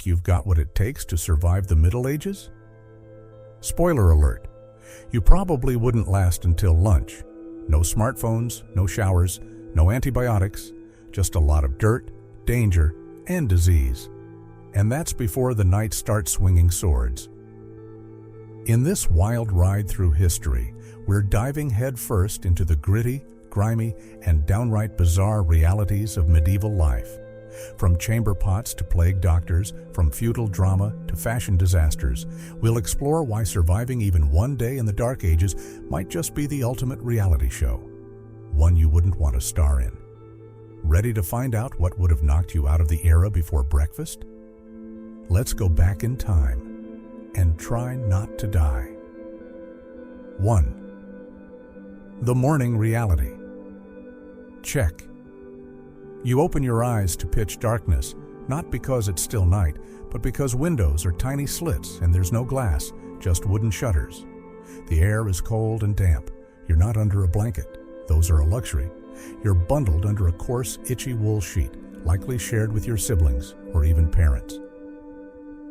Think you've got what it takes to survive the Middle Ages? Spoiler alert, you probably wouldn't last until lunch. No smartphones, no showers, no antibiotics, just a lot of dirt, danger, and disease. And that's before the knights start swinging swords. In this wild ride through history, we're diving headfirst into the gritty, grimy, and downright bizarre realities of medieval life. From chamber pots to plague doctors, from feudal drama to fashion disasters, we'll explore why surviving even one day in the Dark Ages might just be the ultimate reality show. One you wouldn't want to star in. Ready to find out what would have knocked you out of the era before breakfast? Let's go back in time and try not to die. 1. The morning reality. Check. You open your eyes to pitch darkness, not because it's still night, but because windows are tiny slits and there's no glass, just wooden shutters. The air is cold and damp. You're not under a blanket. Those are a luxury. You're bundled under a coarse, itchy wool sheet, likely shared with your siblings or even parents.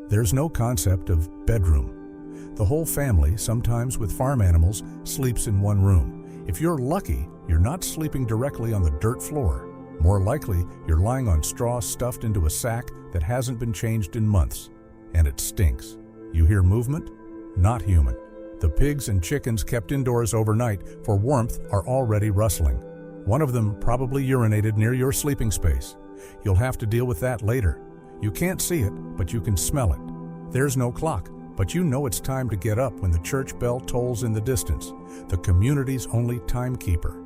There's no concept of bedroom. The whole family, sometimes with farm animals, sleeps in one room. If you're lucky, you're not sleeping directly on the dirt floor. More likely, you're lying on straw stuffed into a sack that hasn't been changed in months. And it stinks. You hear movement? Not human. The pigs and chickens kept indoors overnight for warmth are already rustling. One of them probably urinated near your sleeping space. You'll have to deal with that later. You can't see it, but you can smell it. There's no clock, but you know it's time to get up when the church bell tolls in the distance, the community's only timekeeper.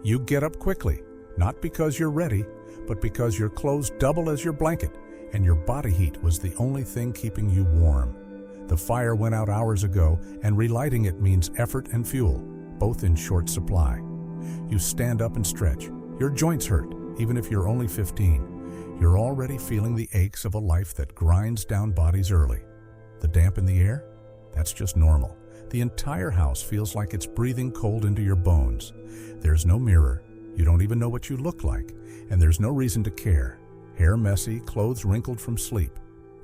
You get up quickly, not because you're ready, but because your clothes double as your blanket, and your body heat was the only thing keeping you warm. The fire went out hours ago, and relighting it means effort and fuel, both in short supply. You stand up and stretch. Your joints hurt, even if you're only 15. You're already feeling the aches of a life that grinds down bodies early. The damp in the air? That's just normal. The entire house feels like it's breathing cold into your bones. There's no mirror. You don't even know what you look like, and there's no reason to care. Hair messy, clothes wrinkled from sleep.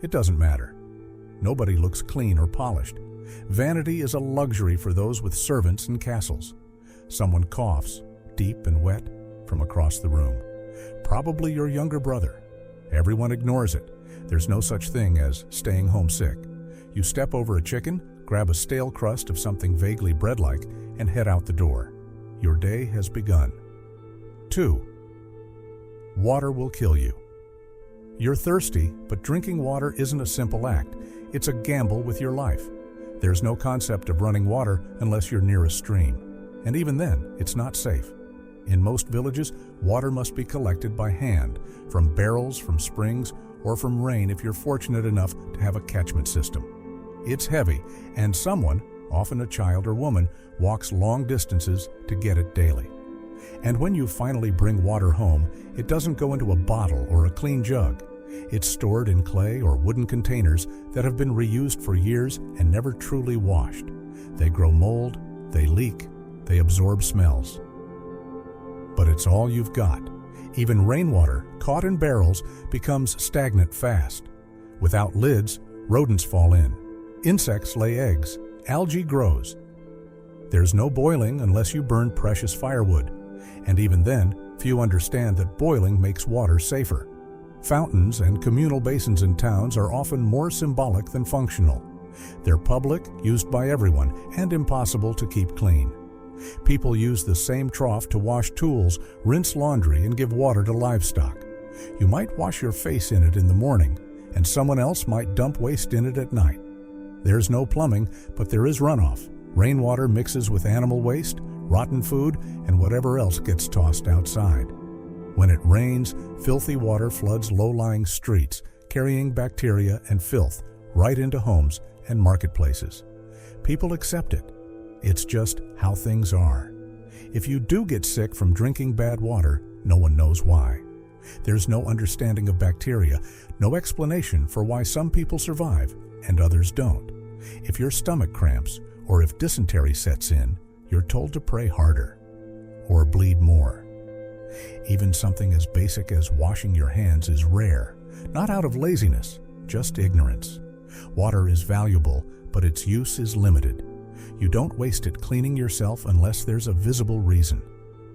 It doesn't matter. Nobody looks clean or polished. Vanity is a luxury for those with servants and castles. Someone coughs, deep and wet, from across the room. Probably your younger brother. Everyone ignores it. There's no such thing as staying home sick. You step over a chicken, grab a stale crust of something vaguely bread-like, and head out the door. Your day has begun. 2. Water will kill you. You're thirsty, but drinking water isn't a simple act. It's a gamble with your life. There's no concept of running water unless you're near a stream. And even then, it's not safe. In most villages, water must be collected by hand, from barrels, from springs, or from rain if you're fortunate enough to have a catchment system. It's heavy, and someone, often a child or woman, walks long distances to get it daily. And when you finally bring water home, it doesn't go into a bottle or a clean jug. It's stored in clay or wooden containers that have been reused for years and never truly washed. They grow mold, they leak, they absorb smells. But it's all you've got. Even rainwater, caught in barrels, becomes stagnant fast. Without lids, rodents fall in. Insects lay eggs. Algae grows. There's no boiling unless you burn precious firewood. And even then, few understand that boiling makes water safer. Fountains and communal basins in towns are often more symbolic than functional. They're public, used by everyone, and impossible to keep clean. People use the same trough to wash tools, rinse laundry, and give water to livestock. You might wash your face in it in the morning, and someone else might dump waste in it at night. There's no plumbing, but there is runoff. Rainwater mixes with animal waste, rotten food, and whatever else gets tossed outside. When it rains, filthy water floods low-lying streets, carrying bacteria and filth right into homes and marketplaces. People accept it. It's just how things are. If you do get sick from drinking bad water, no one knows why. There's no understanding of bacteria, no explanation for why some people survive and others don't. If your stomach cramps or if dysentery sets in, you're told to pray harder or bleed more. Even something as basic as washing your hands is rare, not out of laziness, just ignorance. Water is valuable, but its use is limited. You don't waste it cleaning yourself unless there's a visible reason.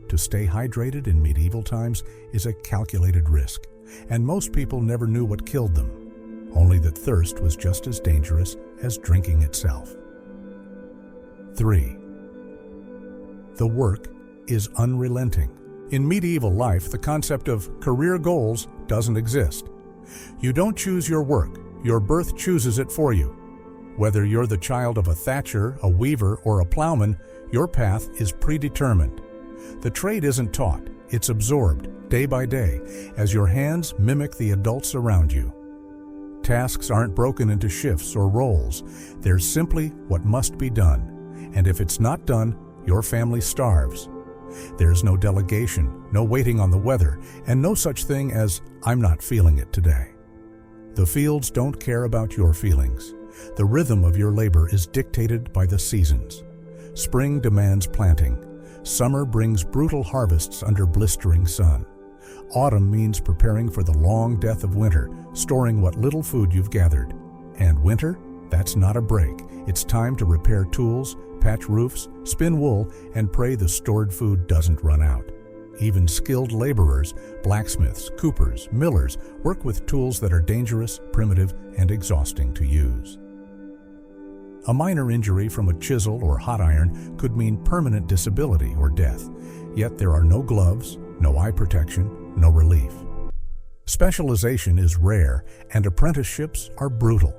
To stay hydrated in medieval times is a calculated risk, and most people never knew what killed them, only that thirst was just as dangerous as drinking itself. 3. The work is unrelenting. In medieval life, the concept of career goals doesn't exist. You don't choose your work, your birth chooses it for you. Whether you're the child of a thatcher, a weaver, or a plowman, your path is predetermined. The trade isn't taught, it's absorbed, day by day, as your hands mimic the adults around you. Tasks aren't broken into shifts or roles, they're simply what must be done, and if it's not done, your family starves. There's no delegation, no waiting on the weather, and no such thing as, "I'm not feeling it today." The fields don't care about your feelings. The rhythm of your labor is dictated by the seasons. Spring demands planting. Summer brings brutal harvests under blistering sun. Autumn means preparing for the long death of winter, storing what little food you've gathered. And winter? That's not a break. It's time to repair tools, patch roofs, spin wool, and pray the stored food doesn't run out. Even skilled laborers, blacksmiths, coopers, millers, work with tools that are dangerous, primitive, and exhausting to use. A minor injury from a chisel or hot iron could mean permanent disability or death, yet there are no gloves, no eye protection, no relief. Specialization is rare, and apprenticeships are brutal.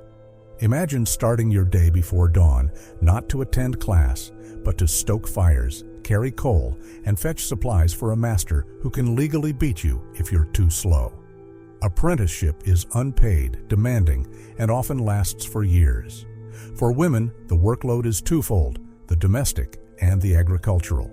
Imagine starting your day before dawn, not to attend class, but to stoke fires, carry coal, and fetch supplies for a master who can legally beat you if you're too slow. Apprenticeship is unpaid, demanding, and often lasts for years. For women, the workload is twofold, the domestic and the agricultural.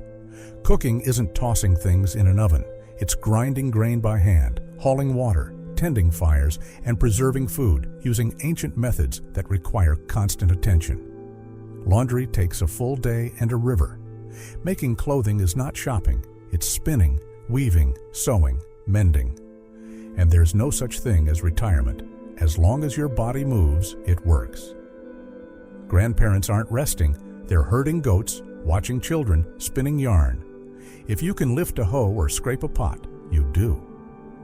Cooking isn't tossing things in an oven, it's grinding grain by hand, hauling water, tending fires, and preserving food using ancient methods that require constant attention. Laundry takes a full day and a river. Making clothing is not shopping, it's spinning, weaving, sewing, mending. And there's no such thing as retirement. As long as your body moves, it works. Grandparents aren't resting, they're herding goats, watching children, spinning yarn. If you can lift a hoe or scrape a pot, you do.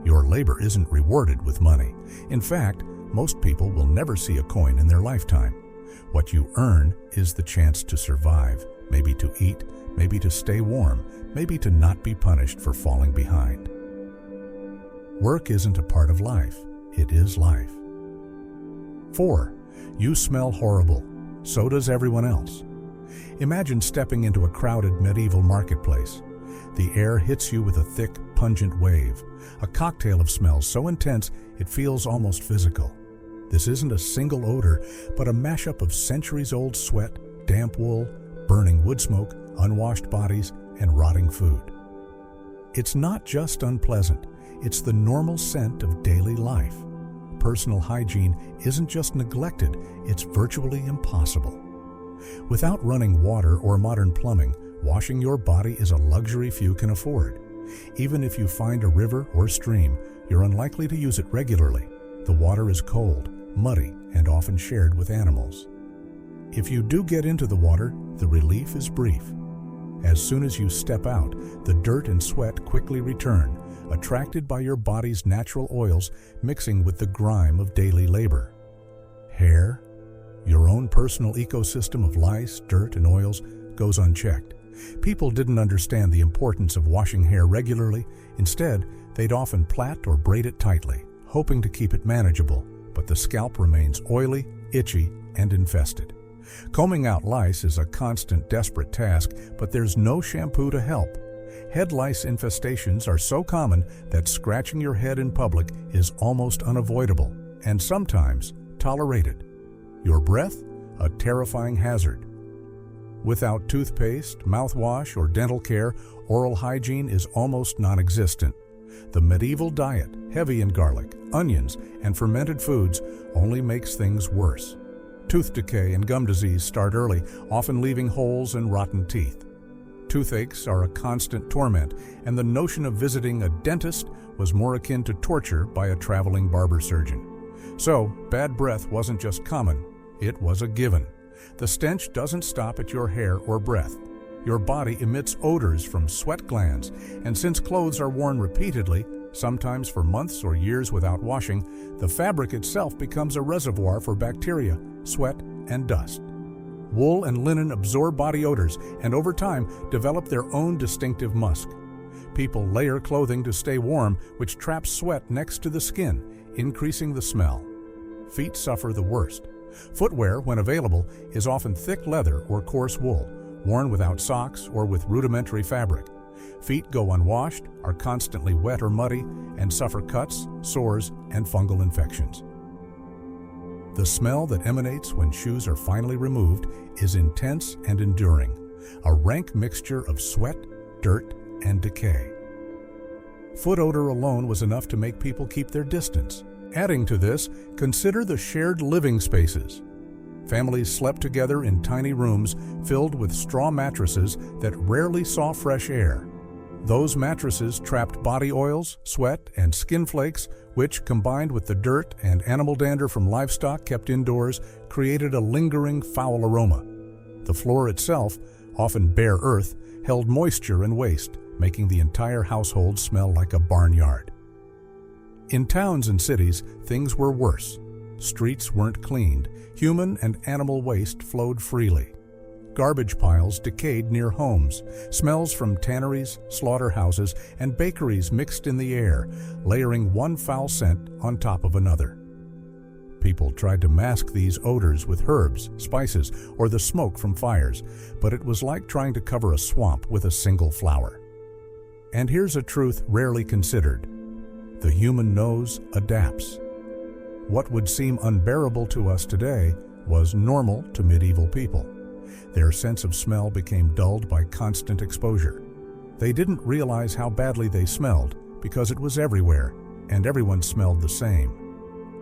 Your labor isn't rewarded with money. In fact, most people will never see a coin in their lifetime. What you earn is the chance to survive, maybe to eat, maybe to stay warm, maybe to not be punished for falling behind. Work isn't a part of life, it is life. 4. You smell horrible. So does everyone else. Imagine stepping into a crowded medieval marketplace. The air hits you with a thick, pungent wave, a cocktail of smells so intense it feels almost physical. This isn't a single odor, but a mashup of centuries-old sweat, damp wool, burning wood smoke, unwashed bodies, and rotting food. It's not just unpleasant, it's the normal scent of daily life. Personal hygiene isn't just neglected, it's virtually impossible. Without running water or modern plumbing, washing your body is a luxury few can afford. Even if you find a river or stream, you're unlikely to use it regularly. The water is cold, muddy, and often shared with animals. If you do get into the water, the relief is brief. As soon as you step out, the dirt and sweat quickly return, attracted by your body's natural oils mixing with the grime of daily labor. Hair, your own personal ecosystem of lice, dirt, and oils, goes unchecked. People didn't understand the importance of washing hair regularly. Instead, they'd often plait or braid it tightly, hoping to keep it manageable, but the scalp remains oily, itchy, and infested. Combing out lice is a constant, desperate task, but there's no shampoo to help. Head lice infestations are so common that scratching your head in public is almost unavoidable, and sometimes tolerated. Your breath, a terrifying hazard. Without toothpaste, mouthwash, or dental care, oral hygiene is almost non-existent. The medieval diet, heavy in garlic, onions, and fermented foods, only makes things worse. Tooth decay and gum disease start early, often leaving holes and rotten teeth. Toothaches are a constant torment, and the notion of visiting a dentist was more akin to torture by a traveling barber surgeon. So, bad breath wasn't just common, it was a given. The stench doesn't stop at your hair or breath. Your body emits odors from sweat glands, and since clothes are worn repeatedly, sometimes for months or years without washing, the fabric itself becomes a reservoir for bacteria, sweat, and dust. Wool and linen absorb body odors and over time develop their own distinctive musk. People layer clothing to stay warm, which traps sweat next to the skin, increasing the smell. Feet suffer the worst. Footwear, when available, is often thick leather or coarse wool, worn without socks or with rudimentary fabric. Feet go unwashed, are constantly wet or muddy, and suffer cuts, sores, and fungal infections. The smell that emanates when shoes are finally removed is intense and enduring, a rank mixture of sweat, dirt, and decay. Foot odor alone was enough to make people keep their distance. Adding to this, consider the shared living spaces. Families slept together in tiny rooms filled with straw mattresses that rarely saw fresh air. Those mattresses trapped body oils, sweat, and skin flakes, which, combined with the dirt and animal dander from livestock kept indoors, created a lingering foul aroma. The floor itself, often bare earth, held moisture and waste, making the entire household smell like a barnyard. In towns and cities, things were worse. Streets weren't cleaned. Human and animal waste flowed freely. Garbage piles decayed near homes. Smells from tanneries, slaughterhouses, and bakeries mixed in the air, layering one foul scent on top of another. People tried to mask these odors with herbs, spices, or the smoke from fires, but it was like trying to cover a swamp with a single flower. And here's a truth rarely considered. The human nose adapts. What would seem unbearable to us today was normal to medieval people. Their sense of smell became dulled by constant exposure. They didn't realize how badly they smelled because it was everywhere, and everyone smelled the same.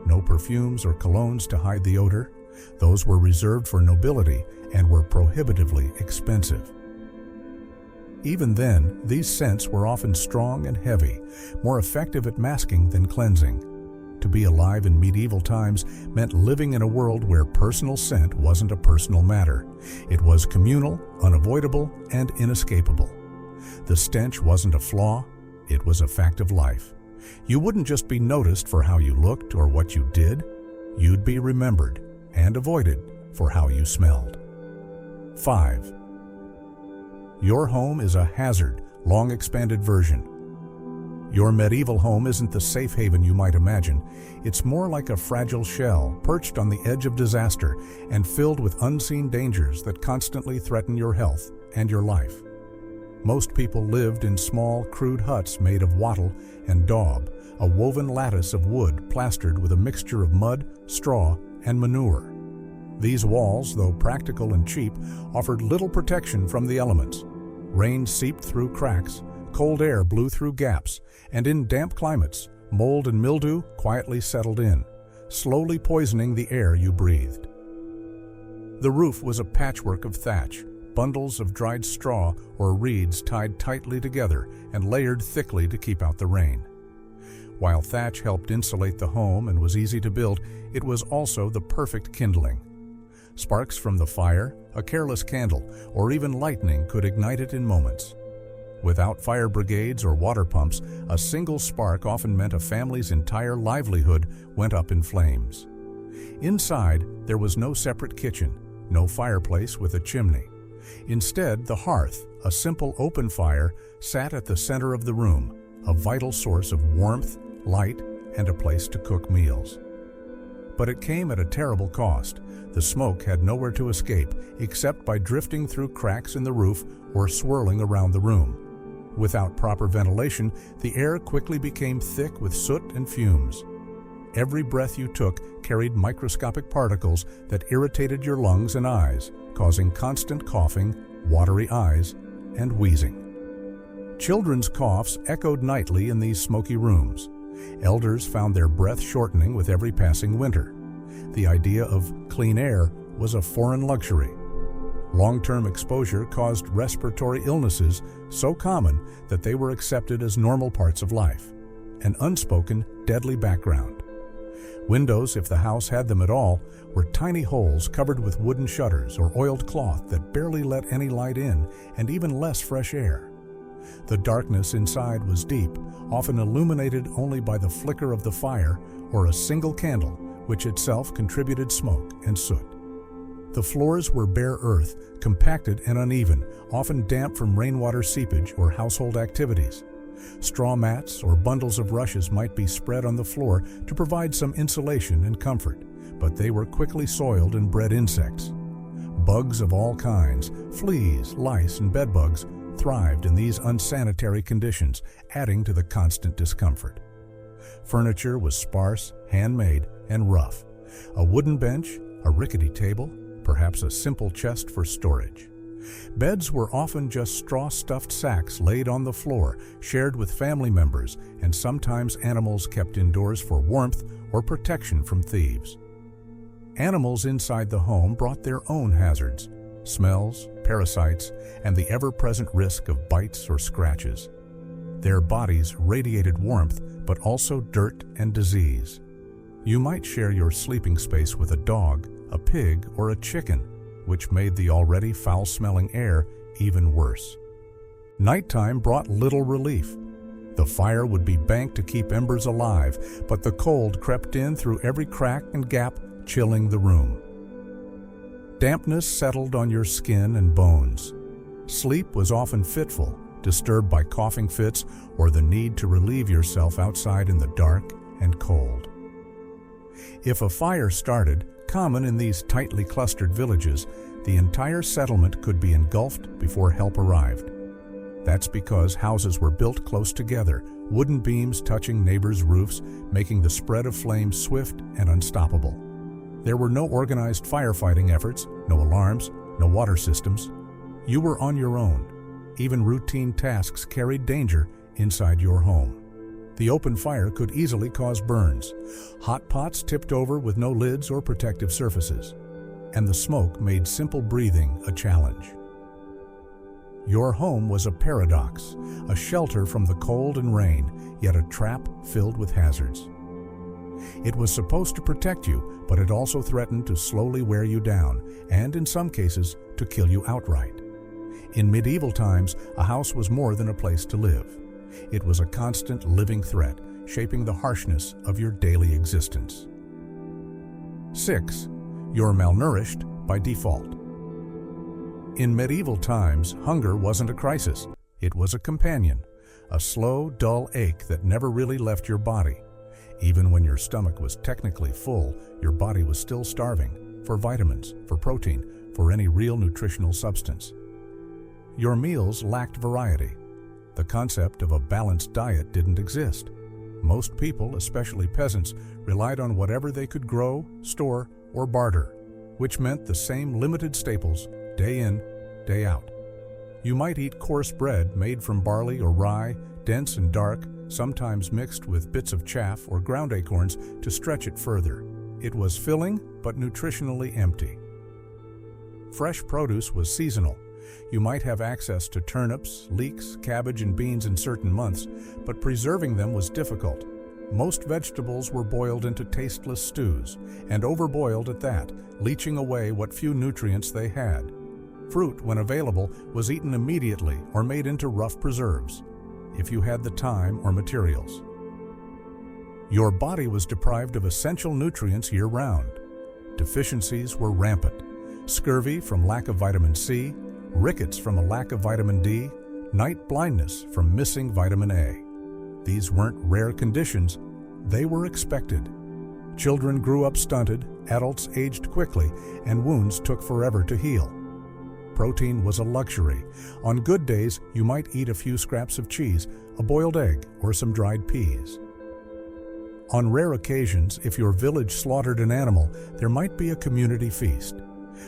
No perfumes or colognes to hide the odor. Those were reserved for nobility and were prohibitively expensive. Even then, these scents were often strong and heavy, more effective at masking than cleansing. To be alive in medieval times meant living in a world where personal scent wasn't a personal matter. It was communal, unavoidable, and inescapable. The stench wasn't a flaw, it was a fact of life. You wouldn't just be noticed for how you looked or what you did, you'd be remembered and avoided for how you smelled. 5. Your home is a hazard, long expanded version. Your medieval home isn't the safe haven you might imagine. It's more like a fragile shell perched on the edge of disaster and filled with unseen dangers that constantly threaten your health and your life. Most people lived in small, crude huts made of wattle and daub, a woven lattice of wood plastered with a mixture of mud, straw, and manure. These walls, though practical and cheap, offered little protection from the elements. Rain seeped through cracks, cold air blew through gaps, and in damp climates, mold and mildew quietly settled in, slowly poisoning the air you breathed. The roof was a patchwork of thatch, bundles of dried straw or reeds tied tightly together and layered thickly to keep out the rain. While thatch helped insulate the home and was easy to build, it was also the perfect kindling. Sparks from the fire, a careless candle, or even lightning could ignite it in moments. Without fire brigades or water pumps, a single spark often meant a family's entire livelihood went up in flames. Inside, there was no separate kitchen, no fireplace with a chimney. Instead, the hearth, a simple open fire, sat at the center of the room, a vital source of warmth, light, and a place to cook meals. But it came at a terrible cost. The smoke had nowhere to escape except by drifting through cracks in the roof or swirling around the room. Without proper ventilation, the air quickly became thick with soot and fumes. Every breath you took carried microscopic particles that irritated your lungs and eyes, causing constant coughing, watery eyes, and wheezing. Children's coughs echoed nightly in these smoky rooms. Elders found their breath shortening with every passing winter. The idea of clean air was a foreign luxury. Long-term exposure caused respiratory illnesses so common that they were accepted as normal parts of life, an unspoken, deadly background. Windows, if the house had them at all, were tiny holes covered with wooden shutters or oiled cloth that barely let any light in and even less fresh air. The darkness inside was deep, often illuminated only by the flicker of the fire or a single candle, which itself contributed smoke and soot. The floors were bare earth, compacted and uneven, often damp from rainwater seepage or household activities. Straw mats or bundles of rushes might be spread on the floor to provide some insulation and comfort, but they were quickly soiled and bred insects. Bugs of all kinds, fleas, lice, and bedbugs, thrived in these unsanitary conditions, adding to the constant discomfort. Furniture was sparse, handmade, and rough. A wooden bench, a rickety table, perhaps a simple chest for storage. Beds were often just straw-stuffed sacks laid on the floor, shared with family members, and sometimes animals kept indoors for warmth or protection from thieves. Animals inside the home brought their own hazards, smells, parasites, and the ever-present risk of bites or scratches. Their bodies radiated warmth, but also dirt and disease. You might share your sleeping space with a dog, a pig, or a chicken, which made the already foul-smelling air even worse. Nighttime brought little relief. The fire would be banked to keep embers alive, but the cold crept in through every crack and gap, chilling the room. Dampness settled on your skin and bones. Sleep was often fitful, disturbed by coughing fits or the need to relieve yourself outside in the dark and cold. If a fire started, common in these tightly clustered villages, the entire settlement could be engulfed before help arrived. That's because houses were built close together, wooden beams touching neighbors' roofs, making the spread of flames swift and unstoppable. There were no organized firefighting efforts, no alarms, no water systems. You were on your own. Even routine tasks carried danger inside your home. The open fire could easily cause burns. Hot pots tipped over with no lids or protective surfaces. And the smoke made simple breathing a challenge. Your home was a paradox, a shelter from the cold and rain, yet a trap filled with hazards. It was supposed to protect you, but it also threatened to slowly wear you down, and in some cases, to kill you outright. In medieval times, a house was more than a place to live. It was a constant living threat, shaping the harshness of your daily existence. 6. You're malnourished by default. In medieval times, hunger wasn't a crisis. It was a companion, a slow, dull ache that never really left your body. Even when your stomach was technically full, your body was still starving for vitamins, for protein, for any real nutritional substance. Your meals lacked variety. The concept of a balanced diet didn't exist. Most people, especially peasants, relied on whatever they could grow, store, or barter, which meant the same limited staples day in, day out. You might eat coarse bread made from barley or rye, dense and dark, sometimes mixed with bits of chaff or ground acorns to stretch it further. It was filling, but nutritionally empty. Fresh produce was seasonal. You might have access to turnips, leeks, cabbage, and beans in certain months, but preserving them was difficult. Most vegetables were boiled into tasteless stews, and overboiled at that, leaching away what few nutrients they had. Fruit, when available, was eaten immediately or made into rough preserves, if you had the time or materials. Your body was deprived of essential nutrients year-round. Deficiencies were rampant. Scurvy from lack of vitamin C, rickets from a lack of vitamin D, night blindness from missing vitamin A. These weren't rare conditions, they were expected. Children grew up stunted, adults aged quickly, and wounds took forever to heal. Protein was a luxury. On good days, you might eat a few scraps of cheese, a boiled egg, or some dried peas. On rare occasions, if your village slaughtered an animal, there might be a community feast.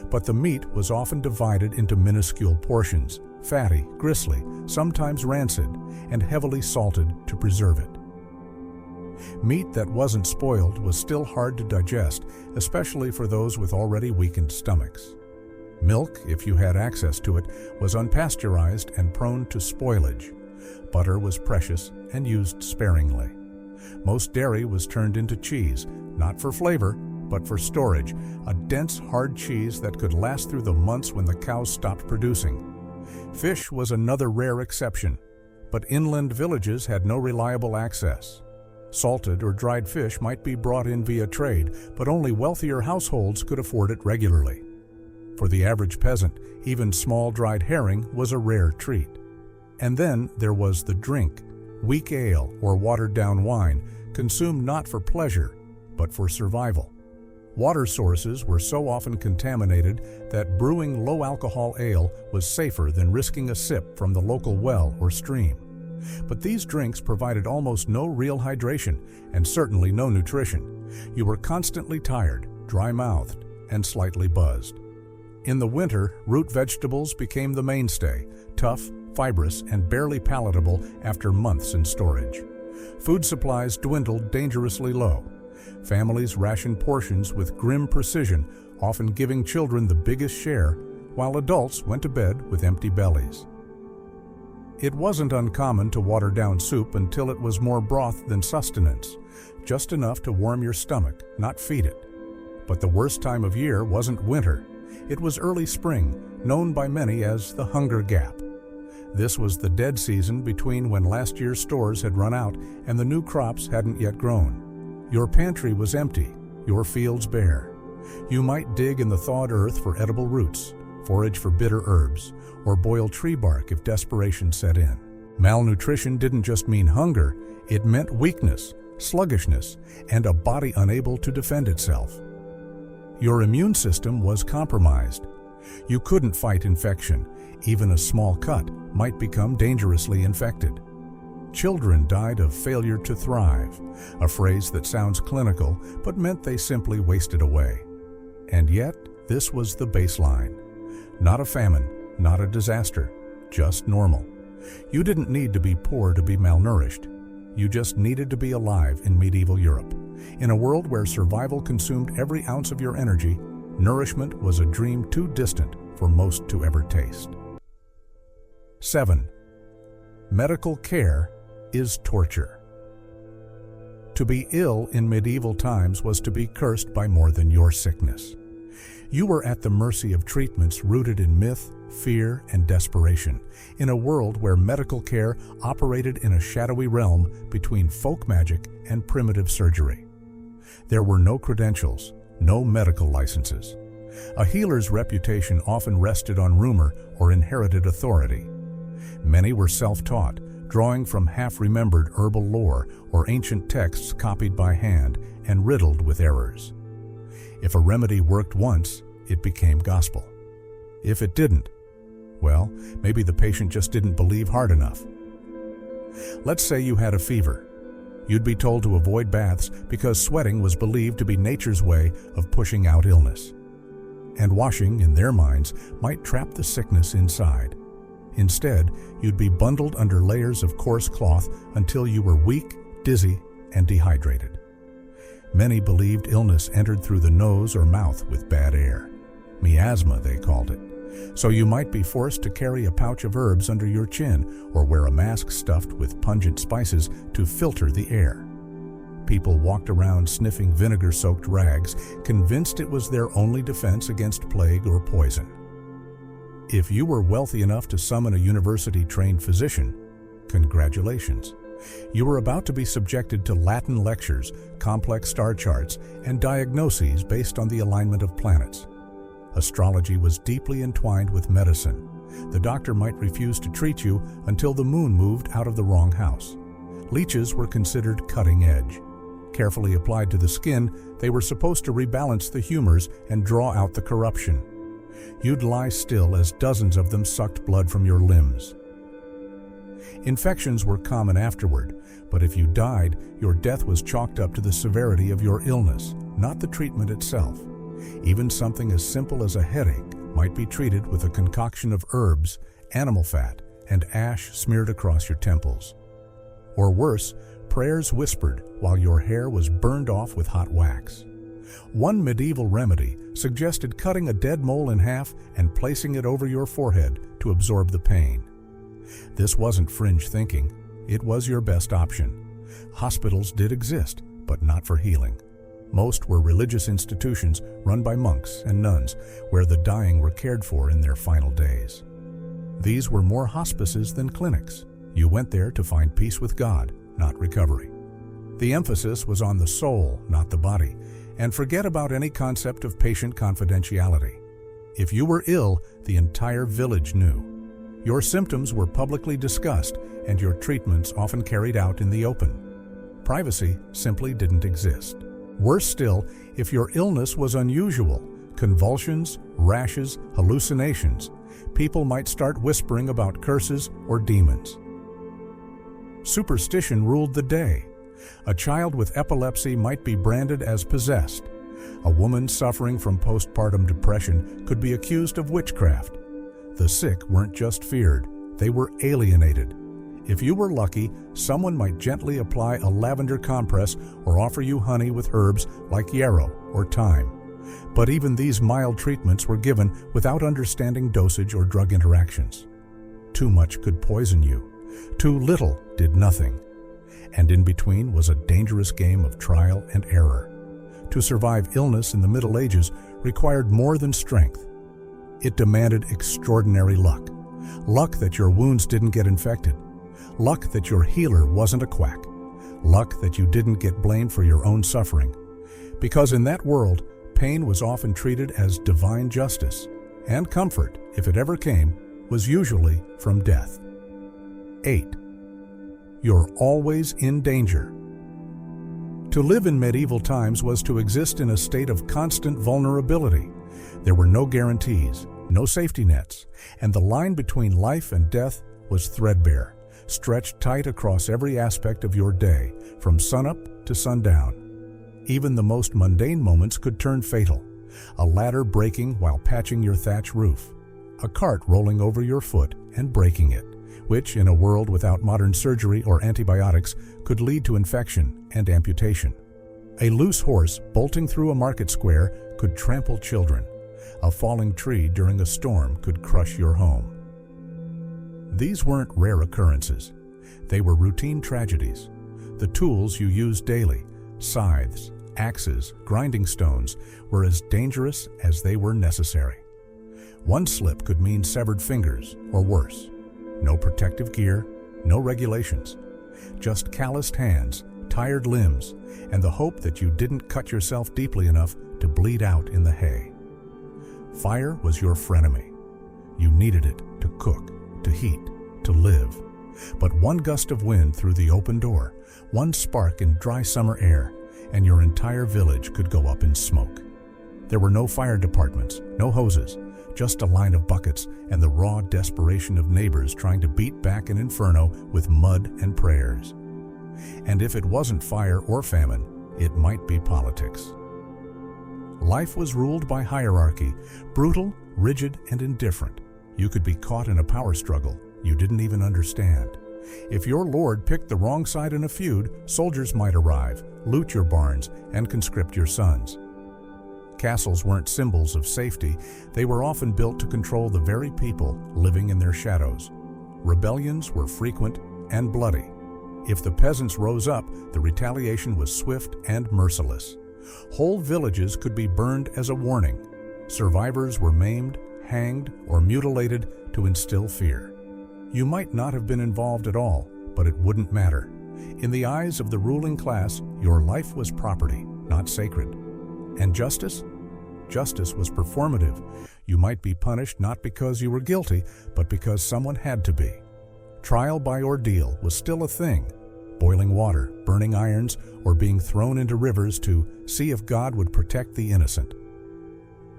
But the meat was often divided into minuscule portions, fatty, gristly, sometimes rancid, and heavily salted to preserve it. Meat that wasn't spoiled was still hard to digest, especially for those with already weakened stomachs. Milk, if you had access to it, was unpasteurized and prone to spoilage. Butter was precious and used sparingly. Most dairy was turned into cheese, not for flavor, but for storage, a dense, hard cheese that could last through the months when the cows stopped producing. Fish was another rare exception, but inland villages had no reliable access. Salted or dried fish might be brought in via trade, but only wealthier households could afford it regularly. For the average peasant, even small dried herring was a rare treat. And then there was the drink, weak ale or watered-down wine, consumed not for pleasure, but for survival. Water sources were so often contaminated that brewing low-alcohol ale was safer than risking a sip from the local well or stream. But these drinks provided almost no real hydration and certainly no nutrition. You were constantly tired, dry-mouthed, and slightly buzzed. In the winter, root vegetables became the mainstay, tough, fibrous, and barely palatable after months in storage. Food supplies dwindled dangerously low. Families rationed portions with grim precision, often giving children the biggest share, while adults went to bed with empty bellies. It wasn't uncommon to water down soup until it was more broth than sustenance, just enough to warm your stomach, not feed it. But the worst time of year wasn't winter. It was early spring, known by many as the hunger gap. This was the dead season between when last year's stores had run out and the new crops hadn't yet grown. Your pantry was empty, your fields bare. You might dig in the thawed earth for edible roots, forage for bitter herbs, or boil tree bark if desperation set in. Malnutrition didn't just mean hunger, it meant weakness, sluggishness, and a body unable to defend itself. Your immune system was compromised. You couldn't fight infection. Even a small cut might become dangerously infected. Children died of failure to thrive, a phrase that sounds clinical but meant they simply wasted away. And yet, this was the baseline. Not a famine, not a disaster, just normal. You didn't need to be poor to be malnourished. You just needed to be alive in medieval Europe. In a world where survival consumed every ounce of your energy, nourishment was a dream too distant for most to ever taste. 7. Medical care is torture. To be ill in medieval times was to be cursed by more than your sickness. You were at the mercy of treatments rooted in myth, fear, and desperation, in a world where medical care operated in a shadowy realm between folk magic and primitive surgery. There were no credentials, no medical licenses. A healer's reputation often rested on rumor or inherited authority. Many were self-taught, drawing from half-remembered herbal lore or ancient texts copied by hand and riddled with errors. If a remedy worked once, it became gospel. If it didn't, well, maybe the patient just didn't believe hard enough. Let's say you had a fever. You'd be told to avoid baths because sweating was believed to be nature's way of pushing out illness. And washing, in their minds, might trap the sickness inside. Instead, you'd be bundled under layers of coarse cloth until you were weak, dizzy, and dehydrated. Many believed illness entered through the nose or mouth with bad air. Miasma, they called it. So you might be forced to carry a pouch of herbs under your chin or wear a mask stuffed with pungent spices to filter the air. People walked around sniffing vinegar-soaked rags, convinced it was their only defense against plague or poison. If you were wealthy enough to summon a university-trained physician, congratulations. You were about to be subjected to Latin lectures, complex star charts, and diagnoses based on the alignment of planets. Astrology was deeply entwined with medicine. The doctor might refuse to treat you until the moon moved out of the wrong house. Leeches were considered cutting edge. Carefully applied to the skin, they were supposed to rebalance the humors and draw out the corruption. You'd lie still as dozens of them sucked blood from your limbs. Infections were common afterward, but if you died, your death was chalked up to the severity of your illness, not the treatment itself. Even something as simple as a headache might be treated with a concoction of herbs, animal fat, and ash smeared across your temples. Or worse, prayers whispered while your hair was burned off with hot wax. One medieval remedy suggested cutting a dead mole in half and placing it over your forehead to absorb the pain. This wasn't fringe thinking, it was your best option. Hospitals did exist, but not for healing. Most were religious institutions run by monks and nuns, where the dying were cared for in their final days. These were more hospices than clinics. You went there to find peace with God, not recovery. The emphasis was on the soul, not the body, and forget about any concept of patient confidentiality. If you were ill, the entire village knew. Your symptoms were publicly discussed, and your treatments often carried out in the open. Privacy simply didn't exist. Worse still, if your illness was unusual, convulsions, rashes, hallucinations, people might start whispering about curses or demons. Superstition ruled the day. A child with epilepsy might be branded as possessed. A woman suffering from postpartum depression could be accused of witchcraft. The sick weren't just feared, they were alienated. If you were lucky, someone might gently apply a lavender compress or offer you honey with herbs like yarrow or thyme. But even these mild treatments were given without understanding dosage or drug interactions. Too much could poison you. Too little did nothing. And in between was a dangerous game of trial and error. To survive illness in the Middle Ages required more than strength. It demanded extraordinary luck. Luck that your wounds didn't get infected. Luck that your healer wasn't a quack. Luck that you didn't get blamed for your own suffering. Because in that world, pain was often treated as divine justice, and comfort, if it ever came, was usually from death. 8. You're always in danger. To live in medieval times was to exist in a state of constant vulnerability. There were no guarantees, no safety nets, and the line between life and death was threadbare, stretched tight across every aspect of your day, from sunup to sundown. Even the most mundane moments could turn fatal. A ladder breaking while patching your thatch roof. A cart rolling over your foot and breaking it, which, in a world without modern surgery or antibiotics, could lead to infection and amputation. A loose horse bolting through a market square could trample children. A falling tree during a storm could crush your home. These weren't rare occurrences. They were routine tragedies. The tools you used daily, scythes, axes, grinding stones, were as dangerous as they were necessary. One slip could mean severed fingers, or worse. No protective gear, no regulations. Just calloused hands, tired limbs, and the hope that you didn't cut yourself deeply enough to bleed out in the hay. Fire was your frenemy. You needed it to cook, to heat, to live. But one gust of wind through the open door, one spark in dry summer air, and your entire village could go up in smoke. There were no fire departments, no hoses, just a line of buckets and the raw desperation of neighbors trying to beat back an inferno with mud and prayers. And if it wasn't fire or famine, it might be politics. Life was ruled by hierarchy, brutal, rigid, and indifferent. You could be caught in a power struggle you didn't even understand. If your lord picked the wrong side in a feud, soldiers might arrive, loot your barns, and conscript your sons. Castles weren't symbols of safety. They were often built to control the very people living in their shadows. Rebellions were frequent and bloody. If the peasants rose up, the retaliation was swift and merciless. Whole villages could be burned as a warning. Survivors were maimed, hanged, or mutilated to instill fear. You might not have been involved at all, but it wouldn't matter. In the eyes of the ruling class, your life was property, not sacred. And justice? Justice was performative. You might be punished not because you were guilty, but because someone had to be. Trial by ordeal was still a thing. Boiling water, burning irons, or being thrown into rivers to see if God would protect the innocent.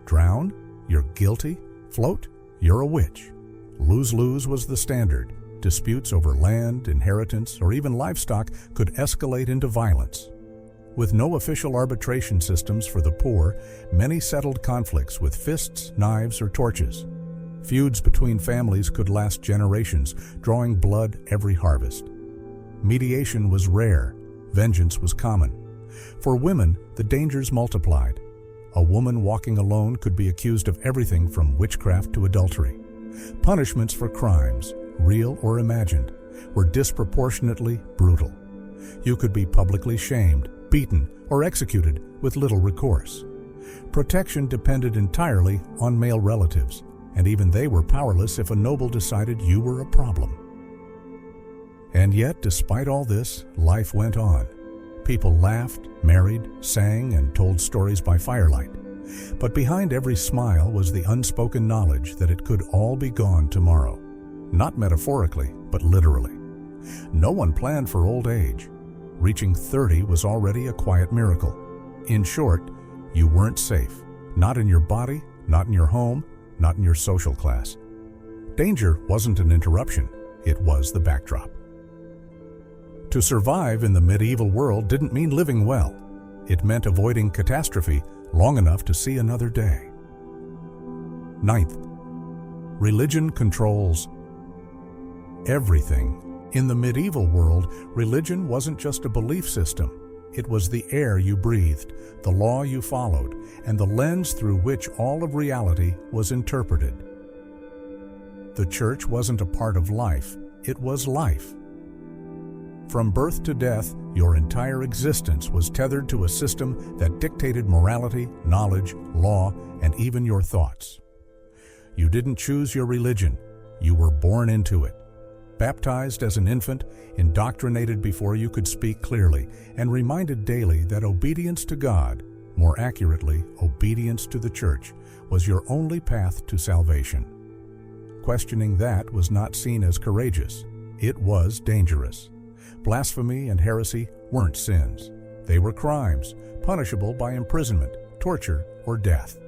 Drown? You're guilty. Float? You're a witch. Lose-lose was the standard. Disputes over land, inheritance, or even livestock could escalate into violence. With no official arbitration systems for the poor, many settled conflicts with fists, knives, or torches. Feuds between families could last generations, drawing blood every harvest. Mediation was rare. Vengeance was common. For women, the dangers multiplied. A woman walking alone could be accused of everything from witchcraft to adultery. Punishments for crimes, real or imagined, were disproportionately brutal. You could be publicly shamed, beaten, or executed with little recourse. Protection depended entirely on male relatives, and even they were powerless if a noble decided you were a problem. And yet, despite all this, life went on. People laughed, married, sang, and told stories by firelight. But behind every smile was the unspoken knowledge that it could all be gone tomorrow. Not metaphorically, but literally. No one planned for old age. Reaching 30 was already a quiet miracle. In short, you weren't safe. Not in your body, not in your home, not in your social class. Danger wasn't an interruption, it was the backdrop. To survive in the medieval world didn't mean living well. It meant avoiding catastrophe long enough to see another day. Ninth, religion controls everything. In the medieval world, religion wasn't just a belief system. It was the air you breathed, the law you followed, and the lens through which all of reality was interpreted. The church wasn't a part of life, it was life. From birth to death, your entire existence was tethered to a system that dictated morality, knowledge, law, and even your thoughts. You didn't choose your religion, you were born into it. Baptized as an infant, indoctrinated before you could speak clearly, and reminded daily that obedience to God, more accurately, obedience to the church, was your only path to salvation. Questioning that was not seen as courageous, it was dangerous. Blasphemy and heresy weren't sins. They were crimes, punishable by imprisonment, torture, or death.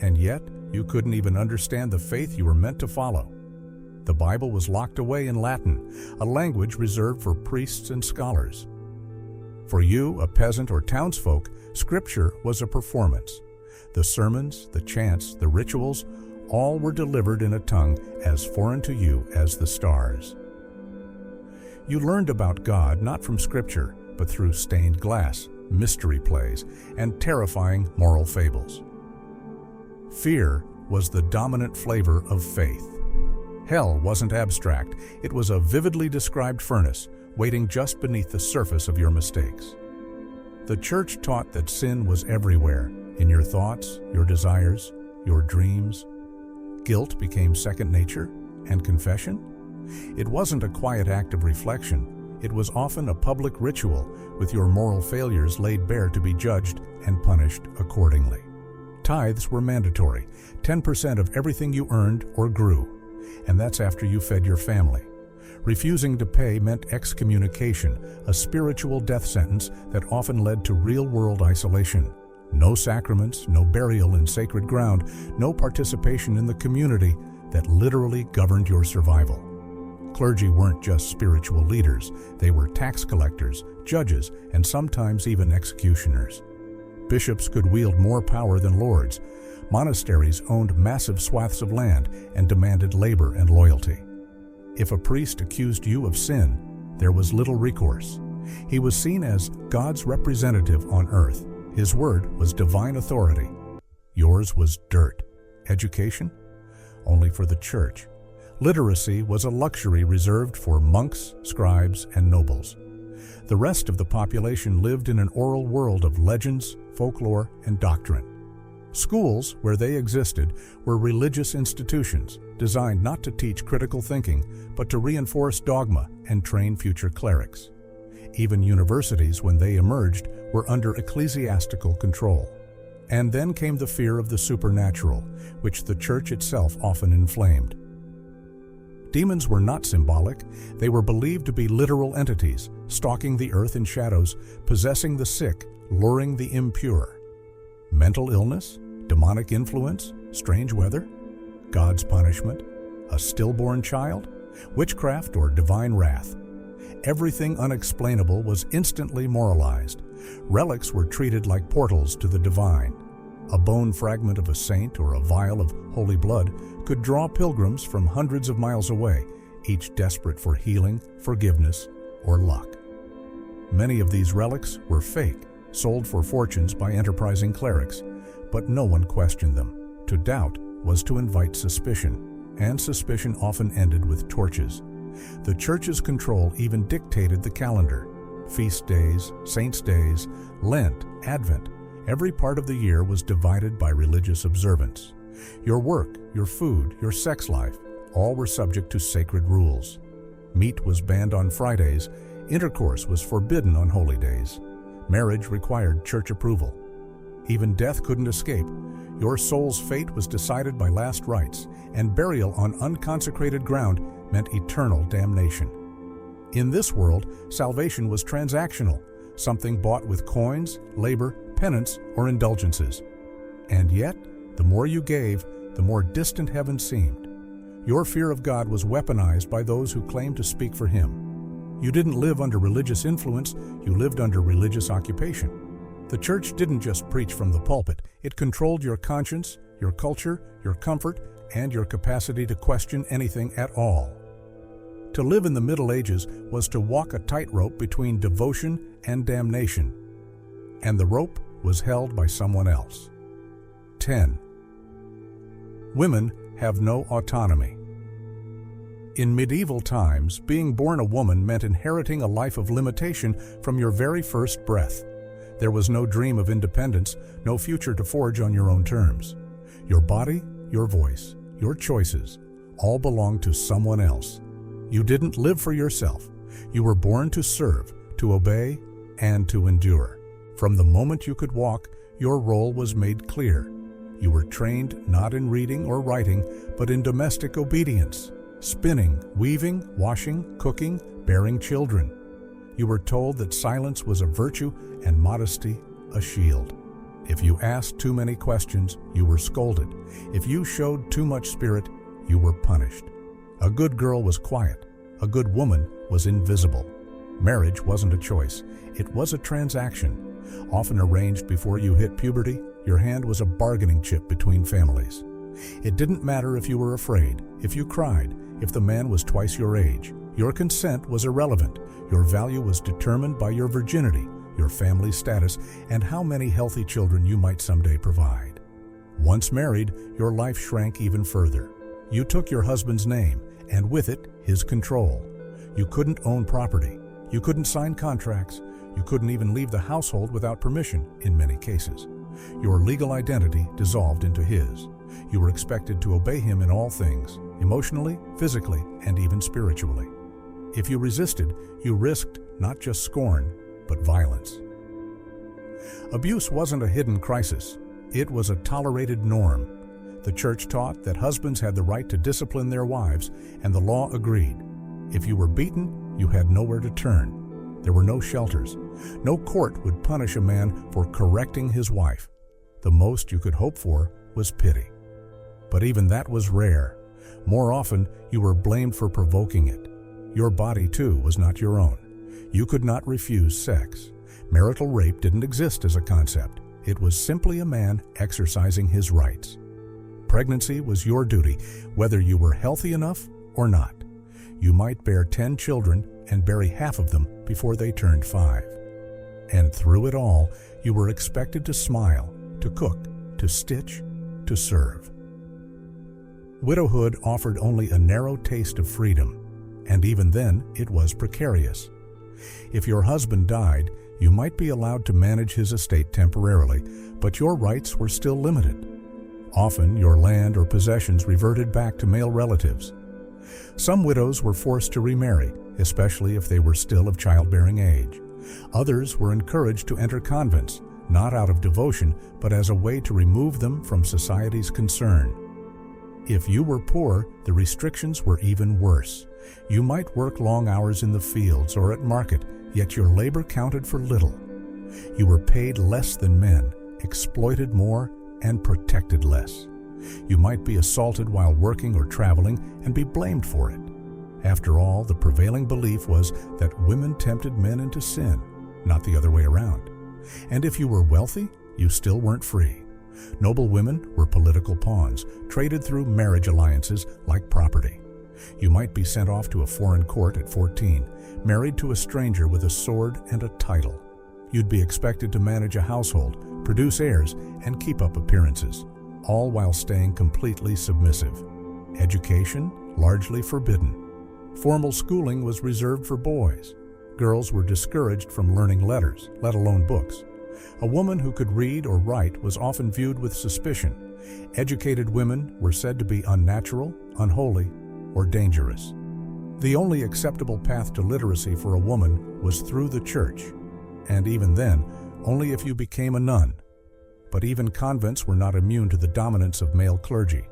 And yet, you couldn't even understand the faith you were meant to follow. The Bible was locked away in Latin, a language reserved for priests and scholars. For you, a peasant or townsfolk, Scripture was a performance. The sermons, the chants, the rituals, all were delivered in a tongue as foreign to you as the stars. You learned about God not from Scripture, but through stained glass, mystery plays, and terrifying moral fables. Fear was the dominant flavor of faith. Hell wasn't abstract, it was a vividly described furnace waiting just beneath the surface of your mistakes. The church taught that sin was everywhere, in your thoughts, your desires, your dreams. Guilt became second nature, and confession? It wasn't a quiet act of reflection. It was often a public ritual with your moral failures laid bare to be judged and punished accordingly. Tithes were mandatory, 10% of everything you earned or grew, and that's after you fed your family. Refusing to pay meant excommunication, a spiritual death sentence that often led to real-world isolation. No sacraments, no burial in sacred ground, no participation in the community that literally governed your survival. Clergy weren't just spiritual leaders, they were tax collectors, judges, and sometimes even executioners. Bishops could wield more power than lords. Monasteries owned massive swaths of land and demanded labor and loyalty. If a priest accused you of sin, there was little recourse. He was seen as God's representative on earth. His word was divine authority. Yours was dirt. Education? Only for the church. Literacy was a luxury reserved for monks, scribes, and nobles. The rest of the population lived in an oral world of legends, folklore, and doctrine. Schools, where they existed, were religious institutions designed not to teach critical thinking, but to reinforce dogma and train future clerics. Even universities, when they emerged, were under ecclesiastical control. And then came the fear of the supernatural, which the church itself often inflamed. Demons were not symbolic. They were believed to be literal entities, stalking the earth in shadows, possessing the sick, luring the impure. Mental illness? Demonic influence? Strange weather? God's punishment? A stillborn child? Witchcraft or divine wrath? Everything unexplainable was instantly moralized. Relics were treated like portals to the divine. A bone fragment of a saint or a vial of holy blood could draw pilgrims from hundreds of miles away, each desperate for healing, forgiveness, or luck. Many of these relics were fake, sold for fortunes by enterprising clerics, but no one questioned them. To doubt was to invite suspicion, and suspicion often ended with torches. The church's control even dictated the calendar. feast days, saints' days, Lent, Advent. Every part of the year was divided by religious observance. Your work, your food, your sex life, all were subject to sacred rules. Meat was banned on Fridays, intercourse was forbidden on holy days. Marriage required church approval. Even death couldn't escape. Your soul's fate was decided by last rites, and burial on unconsecrated ground meant eternal damnation. In this world, salvation was transactional, something bought with coins, labor, penance, or indulgences. And yet, the more you gave, the more distant heaven seemed. Your fear of God was weaponized by those who claimed to speak for Him. You didn't live under religious influence, you lived under religious occupation. The church didn't just preach from the pulpit, it controlled your conscience, your culture, your comfort, and your capacity to question anything at all. To live in the Middle Ages was to walk a tightrope between devotion and damnation, and the rope was held by someone else. 10. Women have no autonomy. In medieval times, being born a woman meant inheriting a life of limitation from your very first breath. There was no dream of independence, no future to forge on your own terms. Your body, your voice, your choices, all belonged to someone else. You didn't live for yourself. You were born to serve, to obey, and to endure. From the moment you could walk, your role was made clear. You were trained not in reading or writing, but in domestic obedience, spinning, weaving, washing, cooking, bearing children. You were told that silence was a virtue and modesty a shield. If you asked too many questions, you were scolded. If you showed too much spirit, you were punished. A good girl was quiet. A good woman was invisible. Marriage wasn't a choice. It was a transaction. Often arranged before you hit puberty, your hand was a bargaining chip between families. It didn't matter if you were afraid, if you cried, if the man was twice your age. Your consent was irrelevant. Your value was determined by your virginity, your family status, and how many healthy children you might someday provide. Once married, your life shrank even further. You took your husband's name, and with it, his control. You couldn't own property. You couldn't sign contracts. You couldn't even leave the household without permission, in many cases. Your legal identity dissolved into his. You were expected to obey him in all things, emotionally, physically, and even spiritually. If you resisted, you risked not just scorn, but violence. Abuse wasn't a hidden crisis. It was a tolerated norm. The church taught that husbands had the right to discipline their wives, and the law agreed. If you were beaten, you had nowhere to turn. There were no shelters. No court would punish a man for correcting his wife. The most you could hope for was pity. But even that was rare. More often, you were blamed for provoking it. Your body, too, was not your own. You could not refuse sex. Marital rape didn't exist as a concept. It was simply a man exercising his rights. Pregnancy was your duty, whether you were healthy enough or not. You might bear 10 children and bury half of them before they turned 5. And through it all, you were expected to smile, to cook, to stitch, to serve. Widowhood offered only a narrow taste of freedom, and even then it was precarious. If your husband died, you might be allowed to manage his estate temporarily, but your rights were still limited. Often, your land or possessions reverted back to male relatives. Some widows were forced to remarry, especially if they were still of childbearing age. Others were encouraged to enter convents, not out of devotion, but as a way to remove them from society's concern. If you were poor, the restrictions were even worse. You might work long hours in the fields or at market, yet your labor counted for little. You were paid less than men, exploited more, and protected less. You might be assaulted while working or traveling and be blamed for it. After all, the prevailing belief was that women tempted men into sin, not the other way around. And if you were wealthy, you still weren't free. Noble women were political pawns, traded through marriage alliances like property. You might be sent off to a foreign court at 14, married to a stranger with a sword and a title. You'd be expected to manage a household, produce heirs, and keep up appearances, all while staying completely submissive. Education, largely forbidden. Formal schooling was reserved for boys. Girls were discouraged from learning letters, let alone books. A woman who could read or write was often viewed with suspicion. Educated women were said to be unnatural, unholy, or dangerous. The only acceptable path to literacy for a woman was through the church, and even then, only if you became a nun. But even convents were not immune to the dominance of male clergy.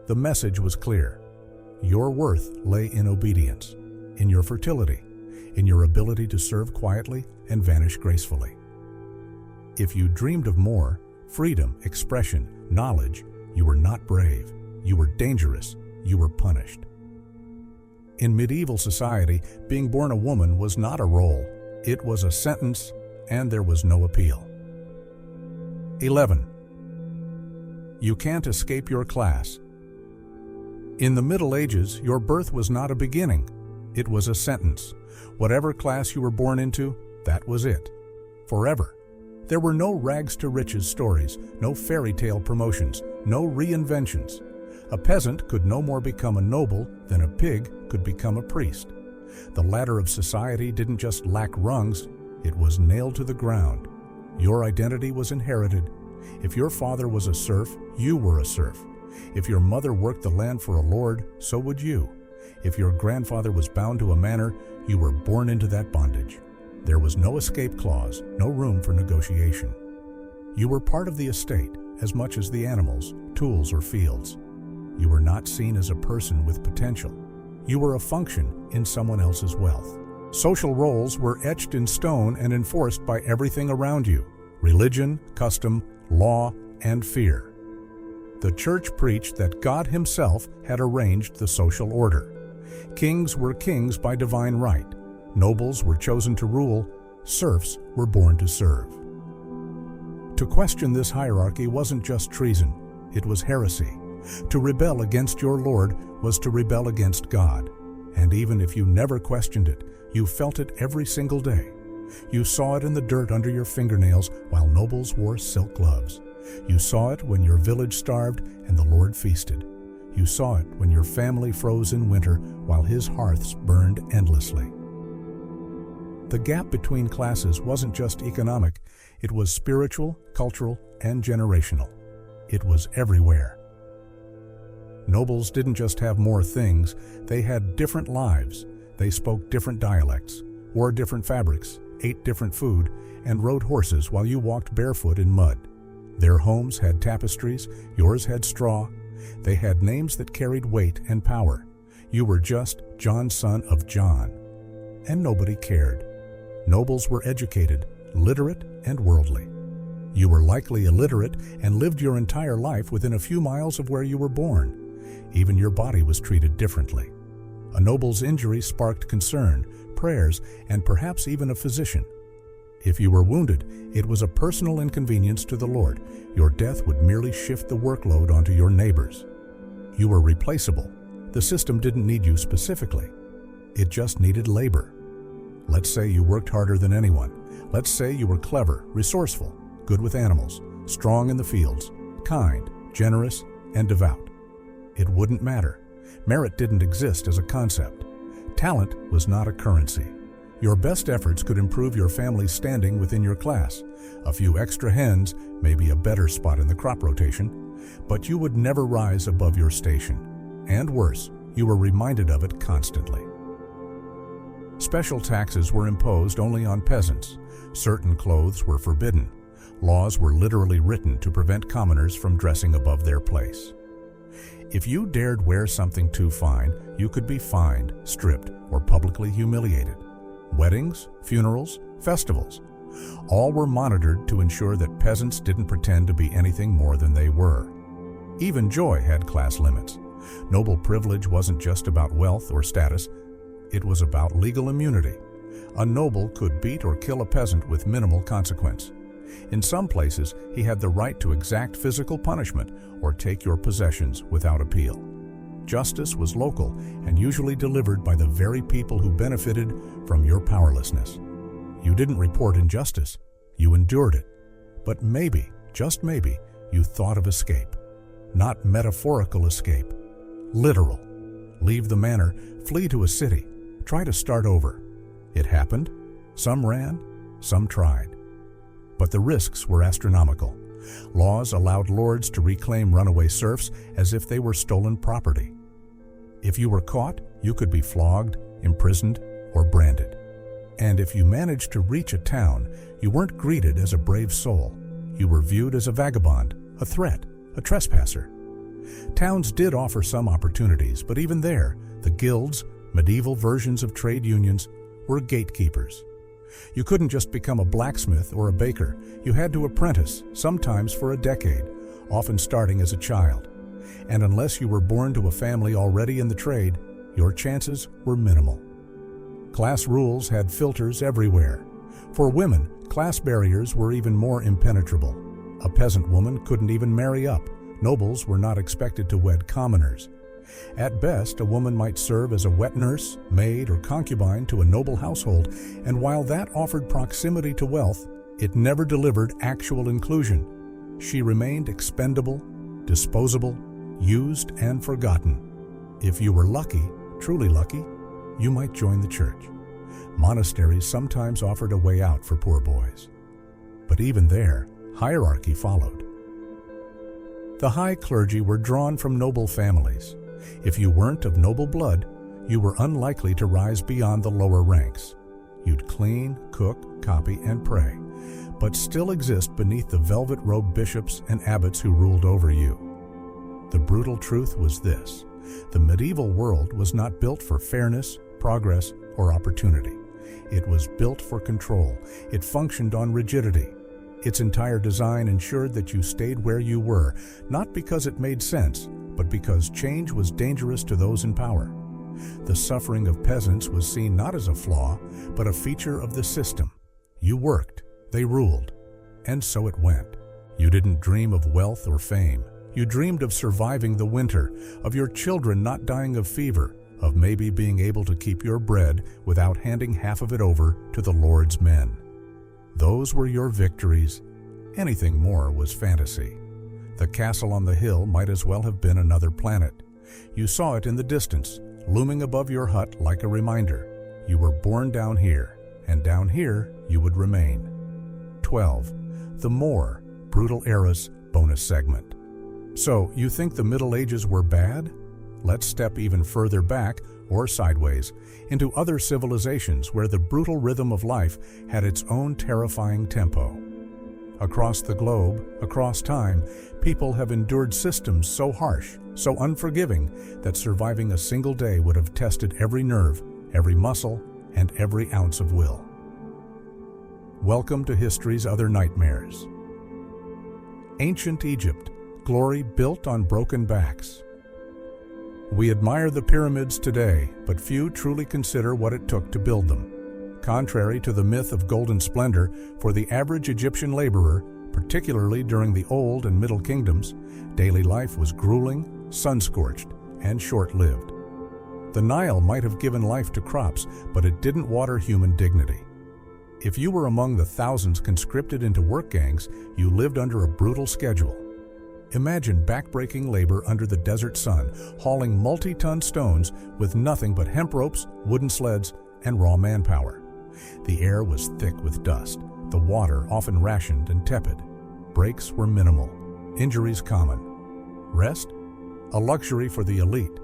The message was clear. Your worth lay in obedience, in your fertility, in your ability to serve quietly and vanish gracefully. If you dreamed of more, freedom, expression, knowledge, you were not brave, you were dangerous, you were punished. In medieval society, being born a woman was not a role, it was a sentence, and there was no appeal. 11. You can't escape your class. In the Middle Ages, your birth was not a beginning, it was a sentence. Whatever class you were born into, that was it. Forever. There were no rags to riches stories, no fairy tale promotions, no reinventions. A peasant could no more become a noble than a pig could become a priest. The ladder of society didn't just lack rungs, it was nailed to the ground. Your identity was inherited. If your father was a serf, you were a serf. If your mother worked the land for a lord, so would you. If your grandfather was bound to a manor, you were born into that bondage. There was no escape clause, no room for negotiation. You were part of the estate as much as the animals, tools, or fields. You were not seen as a person with potential. You were a function in someone else's wealth. Social roles were etched in stone and enforced by everything around you: religion, custom, law, and fear. The church preached that God Himself had arranged the social order. Kings were kings by divine right. Nobles were chosen to rule. Serfs were born to serve. To question this hierarchy wasn't just treason, it was heresy. To rebel against your Lord was to rebel against God. And even if you never questioned it, you felt it every single day. You saw it in the dirt under your fingernails while nobles wore silk gloves. You saw it when your village starved and the Lord feasted. You saw it when your family froze in winter while His hearths burned endlessly. The gap between classes wasn't just economic, it was spiritual, cultural, and generational. It was everywhere. Nobles didn't just have more things, they had different lives. They spoke different dialects, wore different fabrics, ate different food, and rode horses while you walked barefoot in mud. Their homes had tapestries, yours had straw. They had names that carried weight and power. You were just John, son of John. And nobody cared. Nobles were educated, literate, and worldly. You were likely illiterate and lived your entire life within a few miles of where you were born. Even your body was treated differently. A noble's injury sparked concern, prayers, and perhaps even a physician. If you were wounded, it was a personal inconvenience to the Lord. Your death would merely shift the workload onto your neighbors. You were replaceable. The system didn't need you specifically. It just needed labor. Let's say you worked harder than anyone. Let's say you were clever, resourceful, good with animals, strong in the fields, kind, generous, and devout. It wouldn't matter. Merit didn't exist as a concept. Talent was not a currency. Your best efforts could improve your family's standing within your class. A few extra hens, maybe a better spot in the crop rotation, but you would never rise above your station. And worse, you were reminded of it constantly. Special taxes were imposed only on peasants. Certain clothes were forbidden. Laws were literally written to prevent commoners from dressing above their place. If you dared wear something too fine, you could be fined, stripped, or publicly humiliated. Weddings, funerals, festivals, all were monitored to ensure that peasants didn't pretend to be anything more than they were. Even joy had class limits. Noble privilege wasn't just about wealth or status, it was about legal immunity. A noble could beat or kill a peasant with minimal consequence. In some places, he had the right to exact physical punishment or take your possessions without appeal. Justice was local and usually delivered by the very people who benefited from your powerlessness. You didn't report injustice, you endured it. But maybe, just maybe, you thought of escape. Not metaphorical escape, literal. Leave the manor, flee to a city, try to start over. It happened? Some ran, some tried. But the risks were astronomical. Laws allowed lords to reclaim runaway serfs as if they were stolen property. If you were caught, you could be flogged, imprisoned, or branded. And if you managed to reach a town, you weren't greeted as a brave soul. You were viewed as a vagabond, a threat, a trespasser. Towns did offer some opportunities, but even there, the guilds, medieval versions of trade unions, were gatekeepers. You couldn't just become a blacksmith or a baker. You had to apprentice, sometimes for a decade, often starting as a child. And unless you were born to a family already in the trade, your chances were minimal. Class rules had filters everywhere. For women, class barriers were even more impenetrable. A peasant woman couldn't even marry up. Nobles were not expected to wed commoners. At best, a woman might serve as a wet nurse, maid, or concubine to a noble household, and while that offered proximity to wealth, it never delivered actual inclusion. She remained expendable, disposable, used, and forgotten. If you were lucky, truly lucky, you might join the church. Monasteries sometimes offered a way out for poor boys. But even there, hierarchy followed. The high clergy were drawn from noble families. If you weren't of noble blood, you were unlikely to rise beyond the lower ranks. You'd clean, cook, copy, and pray, but still exist beneath the velvet-robed bishops and abbots who ruled over you. The brutal truth was this: the medieval world was not built for fairness, progress, or opportunity. It was built for control. It functioned on rigidity. Its entire design ensured that you stayed where you were, not because it made sense, but because change was dangerous to those in power. The suffering of peasants was seen not as a flaw, but a feature of the system. You worked, they ruled, and so it went. You didn't dream of wealth or fame. You dreamed of surviving the winter, of your children not dying of fever, of maybe being able to keep your bread without handing half of it over to the Lord's men. Those were your victories. Anything more was fantasy. The castle on the hill might as well have been another planet. You saw it in the distance, looming above your hut like a reminder. You were born down here, and down here you would remain. 12. The more brutal eras bonus segment. So, you think the Middle Ages were bad? Let's step even further back, or sideways, into other civilizations where the brutal rhythm of life had its own terrifying tempo. Across the globe, across time, people have endured systems so harsh, so unforgiving, that surviving a single day would have tested every nerve, every muscle, and every ounce of will. Welcome to history's other nightmares. Ancient Egypt, glory built on broken backs. We admire the pyramids today, but few truly consider what it took to build them. Contrary to the myth of golden splendor, for the average Egyptian laborer, particularly during the Old and Middle Kingdoms, daily life was grueling, sun-scorched, and short-lived. The Nile might have given life to crops, but it didn't water human dignity. If you were among the thousands conscripted into work gangs, you lived under a brutal schedule. Imagine backbreaking labor under the desert sun, hauling multi-ton stones with nothing but hemp ropes, wooden sleds, and raw manpower. The air was thick with dust, the water often rationed and tepid. Breaks were minimal, injuries common. Rest? A luxury for the elite.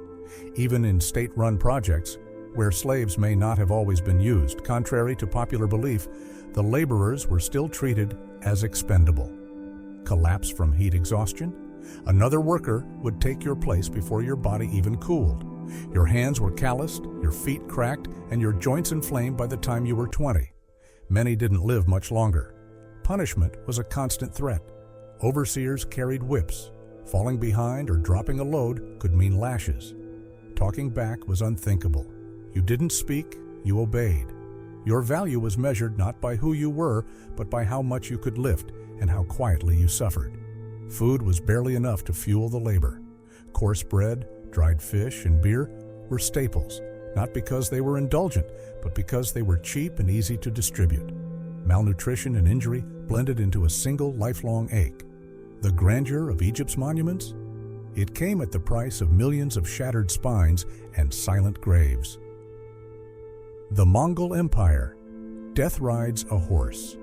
Even in state-run projects, where slaves may not have always been used, contrary to popular belief, the laborers were still treated as expendable. Collapse from heat exhaustion? Another worker would take your place before your body even cooled. Your hands were calloused, your feet cracked, and your joints inflamed by the time you were 20. Many didn't live much longer. Punishment was a constant threat. Overseers carried whips. Falling behind or dropping a load could mean lashes. Talking back was unthinkable. You didn't speak, you obeyed. Your value was measured not by who you were, but by how much you could lift and how quietly you suffered. Food was barely enough to fuel the labor. Coarse bread, dried fish, and beer were staples, not because they were indulgent, but because they were cheap and easy to distribute. Malnutrition and injury blended into a single lifelong ache. The grandeur of Egypt's monuments? It came at the price of millions of shattered spines and silent graves. The Mongol Empire. Death rides a horse.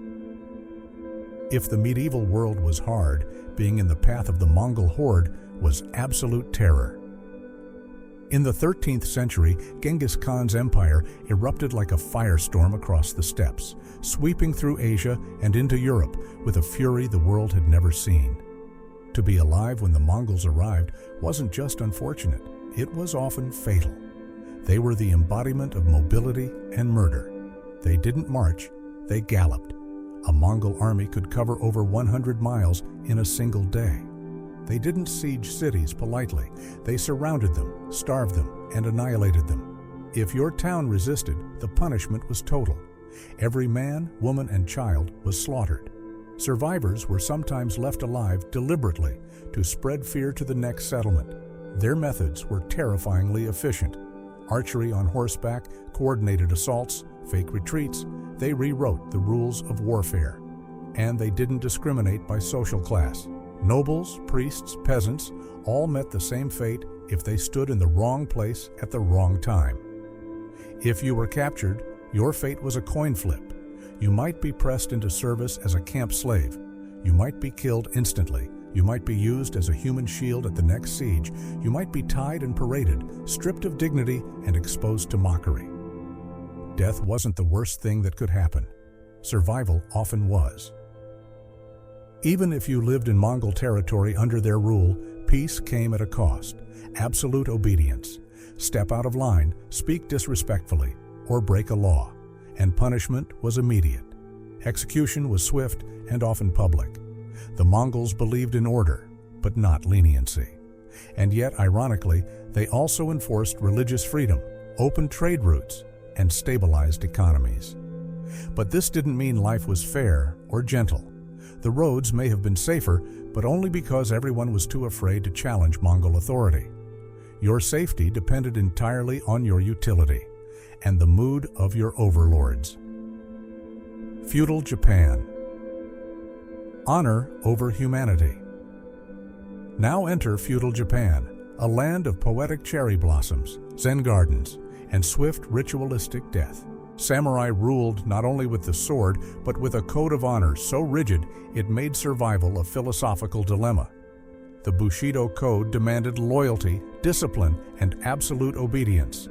If the medieval world was hard, being in the path of the Mongol horde was absolute terror. In the 13th century, Genghis Khan's empire erupted like a firestorm across the steppes, sweeping through Asia and into Europe with a fury the world had never seen. To be alive when the Mongols arrived wasn't just unfortunate, it was often fatal. They were the embodiment of mobility and murder. They didn't march, they galloped. A Mongol army could cover over 100 miles in a single day. They didn't siege cities politely. They surrounded them, starved them, and annihilated them. If your town resisted, the punishment was total. Every man, woman, and child was slaughtered. Survivors were sometimes left alive deliberately to spread fear to the next settlement. Their methods were terrifyingly efficient. Archery on horseback, coordinated assaults, fake retreats, they rewrote the rules of warfare. And they didn't discriminate by social class. Nobles, priests, peasants, all met the same fate if they stood in the wrong place at the wrong time. If you were captured, your fate was a coin flip. You might be pressed into service as a camp slave. You might be killed instantly. You might be used as a human shield at the next siege. You might be tied and paraded, stripped of dignity and exposed to mockery. Death wasn't the worst thing that could happen. Survival often was. Even if you lived in Mongol territory under their rule, peace came at a cost. Absolute obedience. Step out of line, speak disrespectfully, or break a law, and punishment was immediate. Execution was swift and often public. The Mongols believed in order, but not leniency. And yet, ironically, they also enforced religious freedom, opened trade routes, and stabilized economies. But this didn't mean life was fair or gentle. The roads may have been safer, but only because everyone was too afraid to challenge Mongol authority. Your safety depended entirely on your utility and the mood of your overlords. Feudal Japan. Honor over humanity. Now enter feudal Japan, a land of poetic cherry blossoms, Zen gardens, and swift ritualistic death. Samurai ruled not only with the sword, but with a code of honor so rigid it made survival a philosophical dilemma. The Bushido Code demanded loyalty, discipline, and absolute obedience.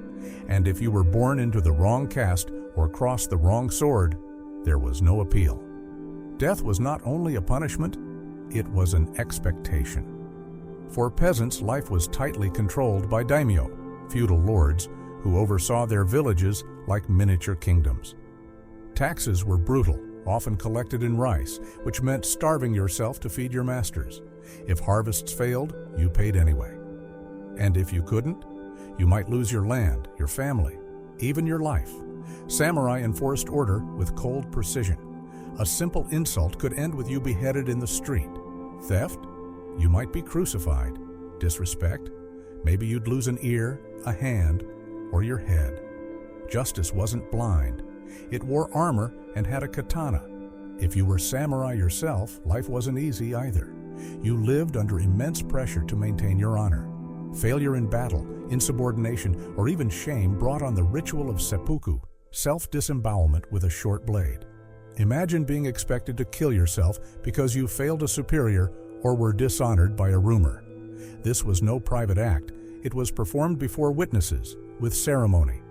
And if you were born into the wrong caste or crossed the wrong sword, there was no appeal. Death was not only a punishment, it was an expectation. For peasants, life was tightly controlled by daimyo, feudal lords, who oversaw their villages like miniature kingdoms. Taxes were brutal, often collected in rice, which meant starving yourself to feed your masters. If harvests failed, you paid anyway. And if you couldn't, you might lose your land, your family, even your life. Samurai enforced order with cold precision. A simple insult could end with you beheaded in the street. Theft? You might be crucified. Disrespect? Maybe you'd lose an ear, a hand, or your head. Justice wasn't blind. It wore armor and had a katana. If you were samurai yourself, life wasn't easy either. You lived under immense pressure to maintain your honor. Failure in battle, insubordination, or even shame brought on the ritual of seppuku, self-disembowelment with a short blade. Imagine being expected to kill yourself because you failed a superior or were dishonored by a rumor. This was no private act. It was performed before witnesses, with ceremony.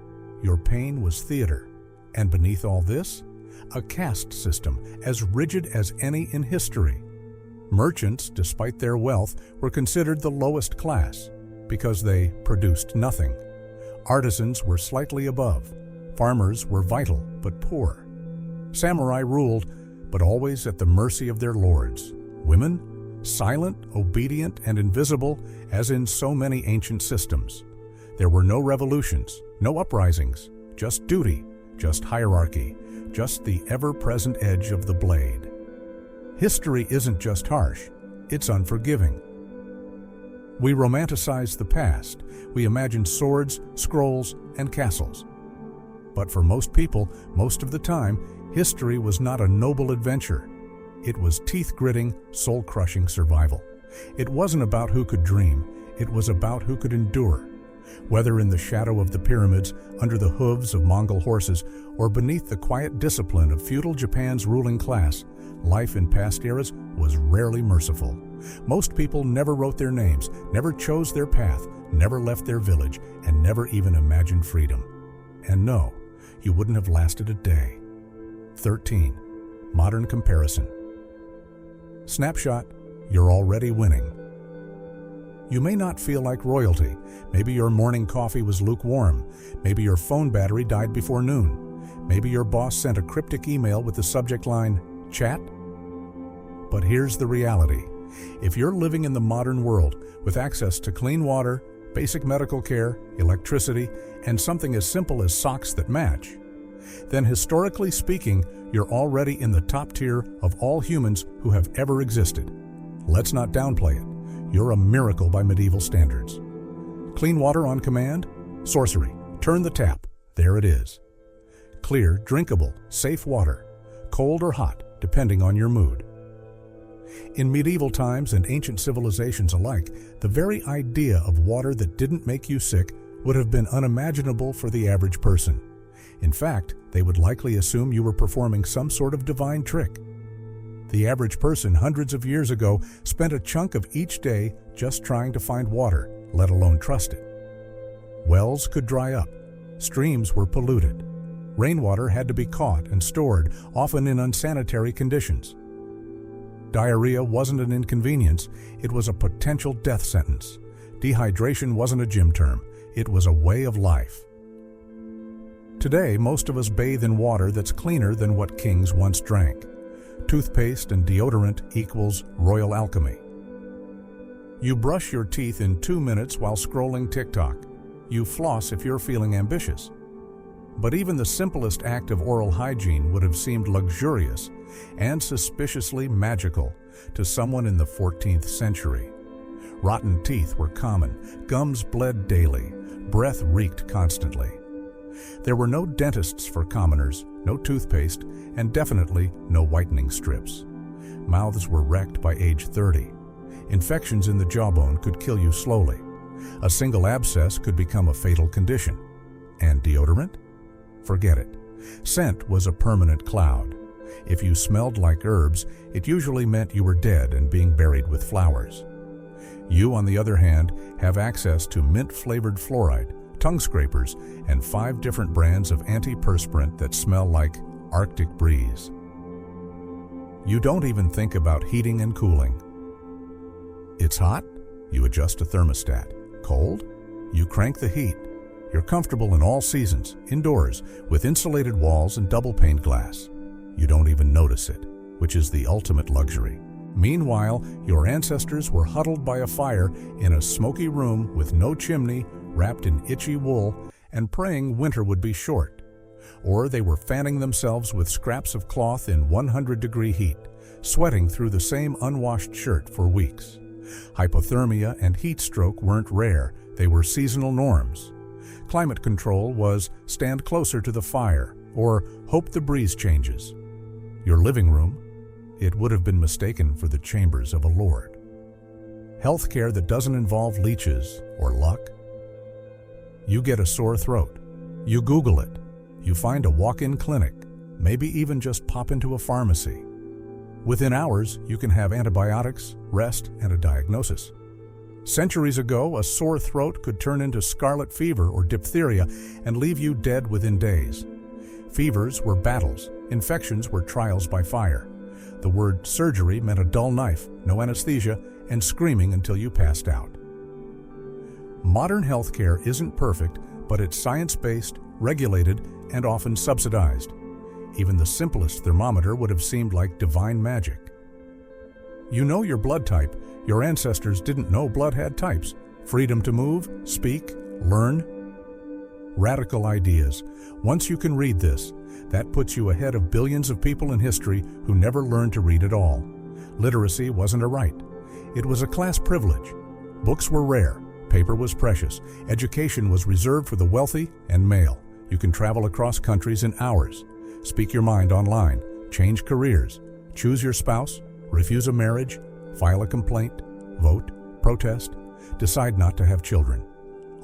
Your pain was theater. And beneath all this, a caste system as rigid as any in history. Merchants, despite their wealth, were considered the lowest class because they produced nothing. Artisans were slightly above. Farmers were vital but poor. Samurai ruled, but always at the mercy of their lords. Women? Silent, obedient, and invisible, as in so many ancient systems. There were no revolutions, no uprisings, just duty, just hierarchy, just the ever-present edge of the blade. History isn't just harsh, it's unforgiving. We romanticize the past. We imagine swords, scrolls, and castles. But for most people, most of the time, history was not a noble adventure. It was teeth-gritting, soul-crushing survival. It wasn't about who could dream. It was about who could endure. Whether in the shadow of the pyramids, under the hooves of Mongol horses, or beneath the quiet discipline of feudal Japan's ruling class, life in past eras was rarely merciful. Most people never wrote their names, never chose their path, never left their village, and never even imagined freedom. And no, you wouldn't have lasted a day. 13. Modern comparison. Snapshot: you're already winning. You may not feel like royalty. Maybe your morning coffee was lukewarm. Maybe your phone battery died before noon. Maybe your boss sent a cryptic email with the subject line, "Chat?" But here's the reality. If you're living in the modern world with access to clean water, basic medical care, electricity, and something as simple as socks that match, then historically speaking, you're already in the top tier of all humans who have ever existed. Let's not downplay it. You're a miracle by medieval standards. Clean water on command? Sorcery. Turn the tap. There it is. Clear, drinkable, safe water. Cold or hot, depending on your mood. In medieval times and ancient civilizations alike, the very idea of water that didn't make you sick would have been unimaginable for the average person. In fact, they would likely assume you were performing some sort of divine trick. The average person hundreds of years ago spent a chunk of each day just trying to find water, let alone trust it. Wells could dry up. Streams were polluted. Rainwater had to be caught and stored, often in unsanitary conditions. Diarrhea wasn't an inconvenience, it was a potential death sentence. Dehydration wasn't a gym term, it was a way of life. Today, most of us bathe in water that's cleaner than what kings once drank. Toothpaste and deodorant equals royal alchemy. You brush your teeth in 2 minutes while scrolling TikTok. You floss if you're feeling ambitious. But even the simplest act of oral hygiene would have seemed luxurious and suspiciously magical to someone in the 14th century. Rotten teeth were common, gums bled daily, breath reeked constantly. There were no dentists for commoners, no toothpaste, and definitely no whitening strips. Mouths were wrecked by age 30. Infections in the jawbone could kill you slowly. A single abscess could become a fatal condition. And deodorant? Forget it. Scent was a permanent cloud. If you smelled like herbs, it usually meant you were dead and being buried with flowers. You, on the other hand, have access to mint-flavored fluoride, tongue scrapers, and 5 different brands of antiperspirant that smell like Arctic breeze. You don't even think about heating and cooling. It's hot? You adjust a thermostat. Cold? You crank the heat. You're comfortable in all seasons, indoors, with insulated walls and double-paned glass. You don't even notice it, which is the ultimate luxury. Meanwhile, your ancestors were huddled by a fire in a smoky room with no chimney, wrapped in itchy wool, and praying winter would be short. Or they were fanning themselves with scraps of cloth in 100-degree heat, sweating through the same unwashed shirt for weeks. Hypothermia and heat stroke weren't rare, they were seasonal norms. Climate control was stand closer to the fire, or hope the breeze changes. Your living room, it would have been mistaken for the chambers of a lord. Healthcare that doesn't involve leeches or luck. You get a sore throat. You Google it. You find a walk-in clinic, maybe even just pop into a pharmacy. Within hours, you can have antibiotics, rest, and a diagnosis. Centuries ago, a sore throat could turn into scarlet fever or diphtheria and leave you dead within days. Fevers were battles. Infections were trials by fire. The word surgery meant a dull knife, no anesthesia, and screaming until you passed out. Modern healthcare isn't perfect, but it's science-based, regulated, and often subsidized. Even the simplest thermometer would have seemed like divine magic. You know your blood type. Your ancestors didn't know blood had types. Freedom to move, speak, learn. Radical ideas. Once you can read this, that puts you ahead of billions of people in history who never learned to read at all. Literacy wasn't a right. It was a class privilege. Books were rare. Paper was precious. Education was reserved for the wealthy and male. You can travel across countries in hours. Speak your mind online. Change careers. Choose your spouse. Refuse a marriage. File a complaint. Vote. Protest. Decide not to have children.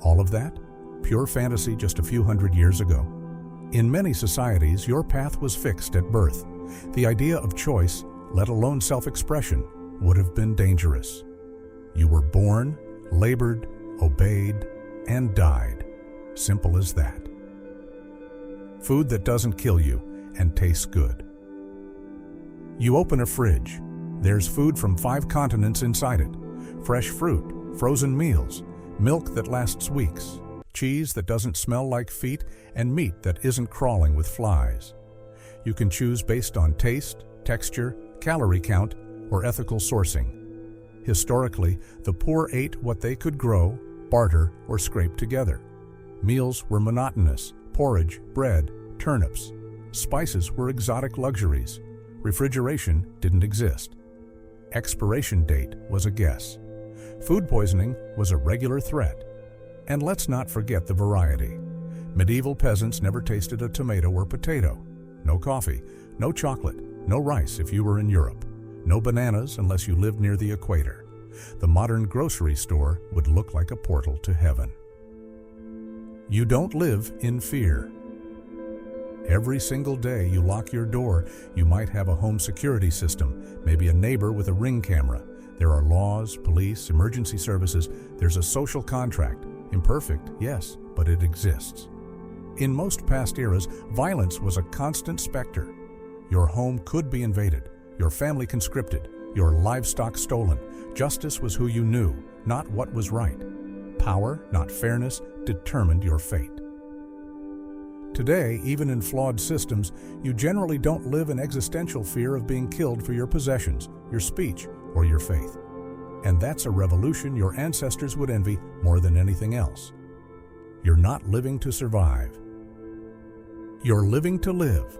All of that? Pure fantasy just a few hundred years ago. In many societies, your path was fixed at birth. The idea of choice, let alone self-expression, would have been dangerous. You were born, labored, obeyed, and died. Simple as that. Food that doesn't kill you and tastes good. You open a fridge. There's food from 5 continents inside it. Fresh fruit, frozen meals, milk that lasts weeks, cheese that doesn't smell like feet, and meat that isn't crawling with flies. You can choose based on taste, texture, calorie count, or ethical sourcing. Historically, the poor ate what they could grow, barter, or scrape together. Meals were monotonous: porridge, bread, turnips. Spices were exotic luxuries. Refrigeration didn't exist. Expiration date was a guess. Food poisoning was a regular threat. And let's not forget the variety. Medieval peasants never tasted a tomato or potato. No coffee, no chocolate, no rice if you were in Europe. No bananas unless you lived near the equator. The modern grocery store would look like a portal to heaven. You don't live in fear. Every single day you lock your door, you might have a home security system, maybe a neighbor with a Ring camera. There are laws, police, emergency services. There's a social contract. Imperfect, yes, but it exists. In most past eras, violence was a constant specter. Your home could be invaded, your family conscripted, your livestock stolen. Justice was who you knew, not what was right. Power, not fairness, determined your fate. Today, even in flawed systems, you generally don't live in existential fear of being killed for your possessions, your speech, or your faith. And that's a revolution your ancestors would envy more than anything else. You're not living to survive. You're living to live.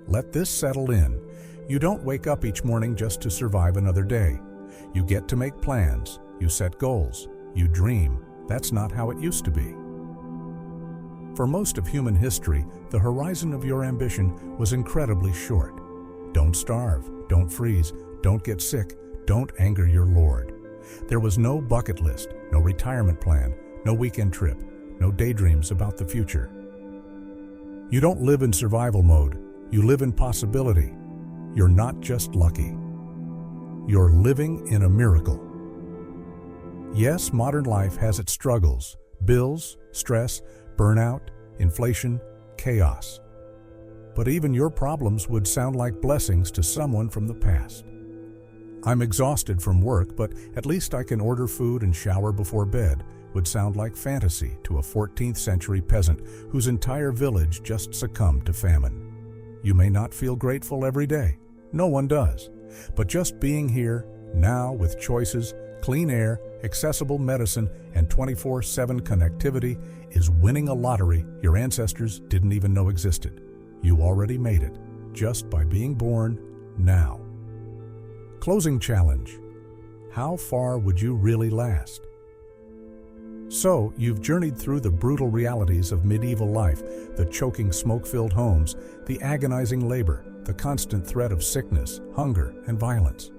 Let this settle in. You don't wake up each morning just to survive another day. You get to make plans, you set goals, you dream. That's not how it used to be. For most of human history, the horizon of your ambition was incredibly short. Don't starve, don't freeze, don't get sick, don't anger your Lord. There was no bucket list, no retirement plan, no weekend trip, no daydreams about the future. You don't live in survival mode, you live in possibility. You're not just lucky. You're living in a miracle. Yes, modern life has its struggles: bills, stress, burnout, inflation, chaos. But even your problems would sound like blessings to someone from the past. I'm exhausted from work, but at least I can order food and shower before bed, would sound like fantasy to a 14th century peasant whose entire village just succumbed to famine. You may not feel grateful every day. No one does. But just being here, now, with choices, clean air, accessible medicine, and 24/7 connectivity is winning a lottery your ancestors didn't even know existed. You already made it, just by being born now. Closing challenge. How far would you really last? So, you've journeyed through the brutal realities of medieval life, the choking smoke-filled homes, the agonizing labor, the constant threat of sickness, hunger, and violence.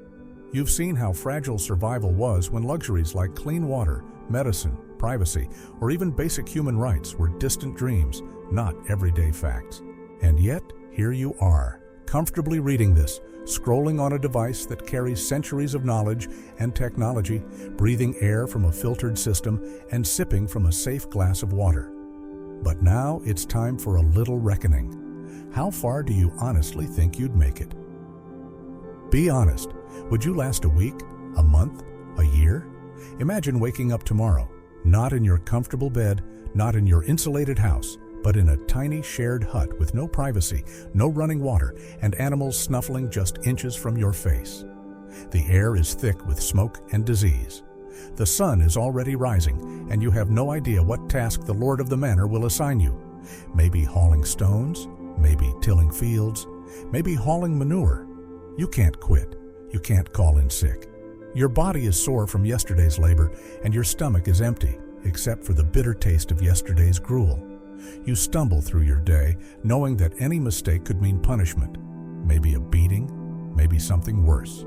You've seen how fragile survival was when luxuries like clean water, medicine, privacy, or even basic human rights were distant dreams, not everyday facts. And yet, here you are, comfortably reading this, scrolling on a device that carries centuries of knowledge and technology, breathing air from a filtered system, and sipping from a safe glass of water. But now it's time for a little reckoning. How far do you honestly think you'd make it? Be honest. Would you last a week, a month, a year? Imagine waking up tomorrow, not in your comfortable bed, not in your insulated house, but in a tiny shared hut with no privacy, no running water, and animals snuffling just inches from your face. The air is thick with smoke and disease. The sun is already rising, and you have no idea what task the Lord of the Manor will assign you. Maybe hauling stones, maybe tilling fields, maybe hauling manure. You can't quit. You can't call in sick. Your body is sore from yesterday's labor, and your stomach is empty, except for the bitter taste of yesterday's gruel. You stumble through your day, knowing that any mistake could mean punishment, maybe a beating, maybe something worse.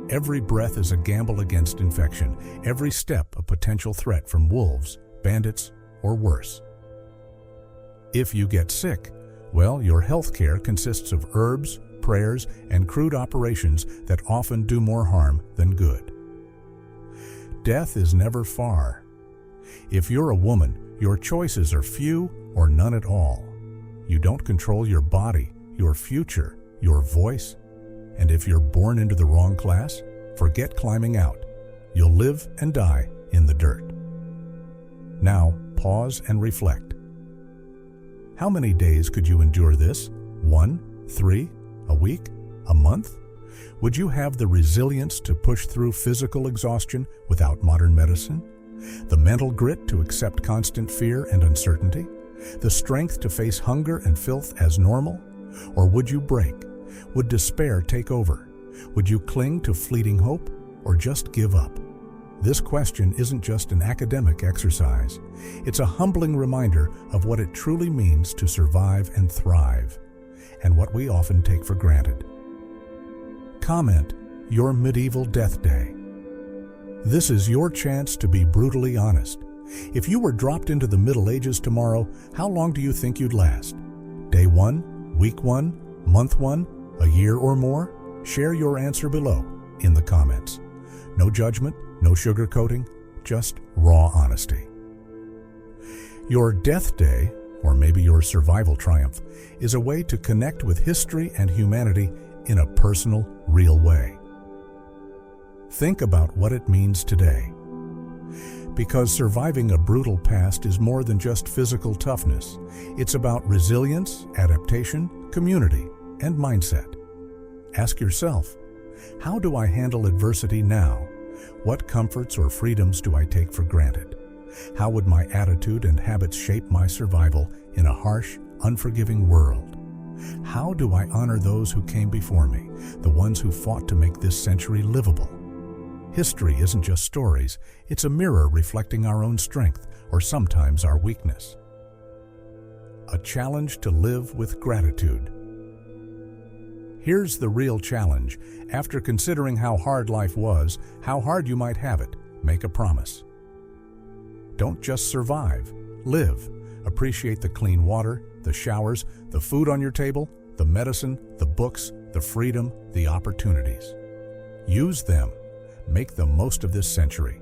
Every breath is a gamble against infection, every step a potential threat from wolves, bandits, or worse. If you get sick, well, your health care consists of herbs, prayers, and crude operations that often do more harm than good. Death is never far. If you're a woman, your choices are few or none at all. You don't control your body, your future, your voice. And if you're born into the wrong class, forget climbing out. You'll live and die in the dirt. Now, pause and reflect. How many days could you endure this? 1, 3, a week, a month? Would you have the resilience to push through physical exhaustion without modern medicine? The mental grit to accept constant fear and uncertainty? The strength to face hunger and filth as normal? Or would you break? Would despair take over? Would you cling to fleeting hope or just give up? This question isn't just an academic exercise. It's a humbling reminder of what it truly means to survive and thrive, and what we often take for granted. Comment your medieval death day. This is your chance to be brutally honest. If you were dropped into the Middle Ages tomorrow, how long do you think you'd last? Day 1, week 1, month 1, a year or more? Share your answer below in the comments. No judgment, no sugarcoating, just raw honesty. Your death day, or maybe your survival triumph, is a way to connect with history and humanity in a personal, real way. Think about what it means today. Because surviving a brutal past is more than just physical toughness. It's about resilience, adaptation, community, and mindset. Ask yourself, how do I handle adversity now? What comforts or freedoms do I take for granted? How would my attitude and habits shape my survival in a harsh, unforgiving world? How do I honor those who came before me, the ones who fought to make this century livable? History isn't just stories, it's a mirror reflecting our own strength, or sometimes our weakness. A challenge to live with gratitude. Here's the real challenge. After considering how hard life was, how hard you might have it, make a promise. Don't just survive, live. Appreciate the clean water, the showers, the food on your table, the medicine, the books, the freedom, the opportunities. Use them. Make the most of this century,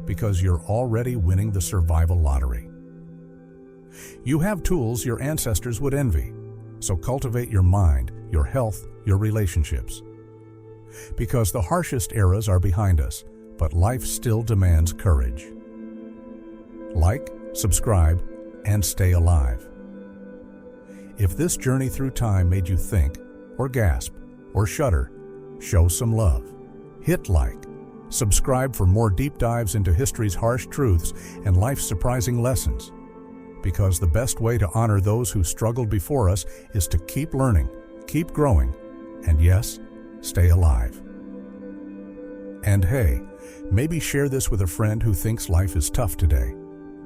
because you're already winning the survival lottery. You have tools your ancestors would envy, so cultivate your mind, your health, your relationships. Because the harshest eras are behind us, but life still demands courage. Like, subscribe, and stay alive. If this journey through time made you think, or gasp, or shudder, show some love. Hit like. Subscribe for more deep dives into history's harsh truths and life's surprising lessons. Because the best way to honor those who struggled before us is to keep learning, keep growing, and yes, stay alive. And hey, maybe share this with a friend who thinks life is tough today.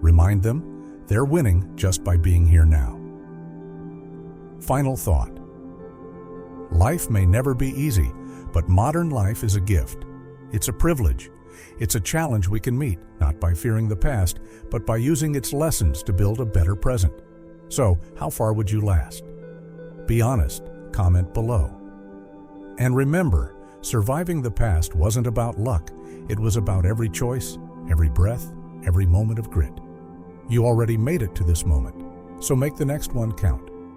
Remind them they're winning just by being here now. Final thought. Life may never be easy, but modern life is a gift. It's a privilege. It's a challenge we can meet, not by fearing the past, but by using its lessons to build a better present. So, how far would you last? Be honest. Comment below. And remember, surviving the past wasn't about luck. It was about every choice, every breath, every moment of grit. You already made it to this moment, so make the next one count.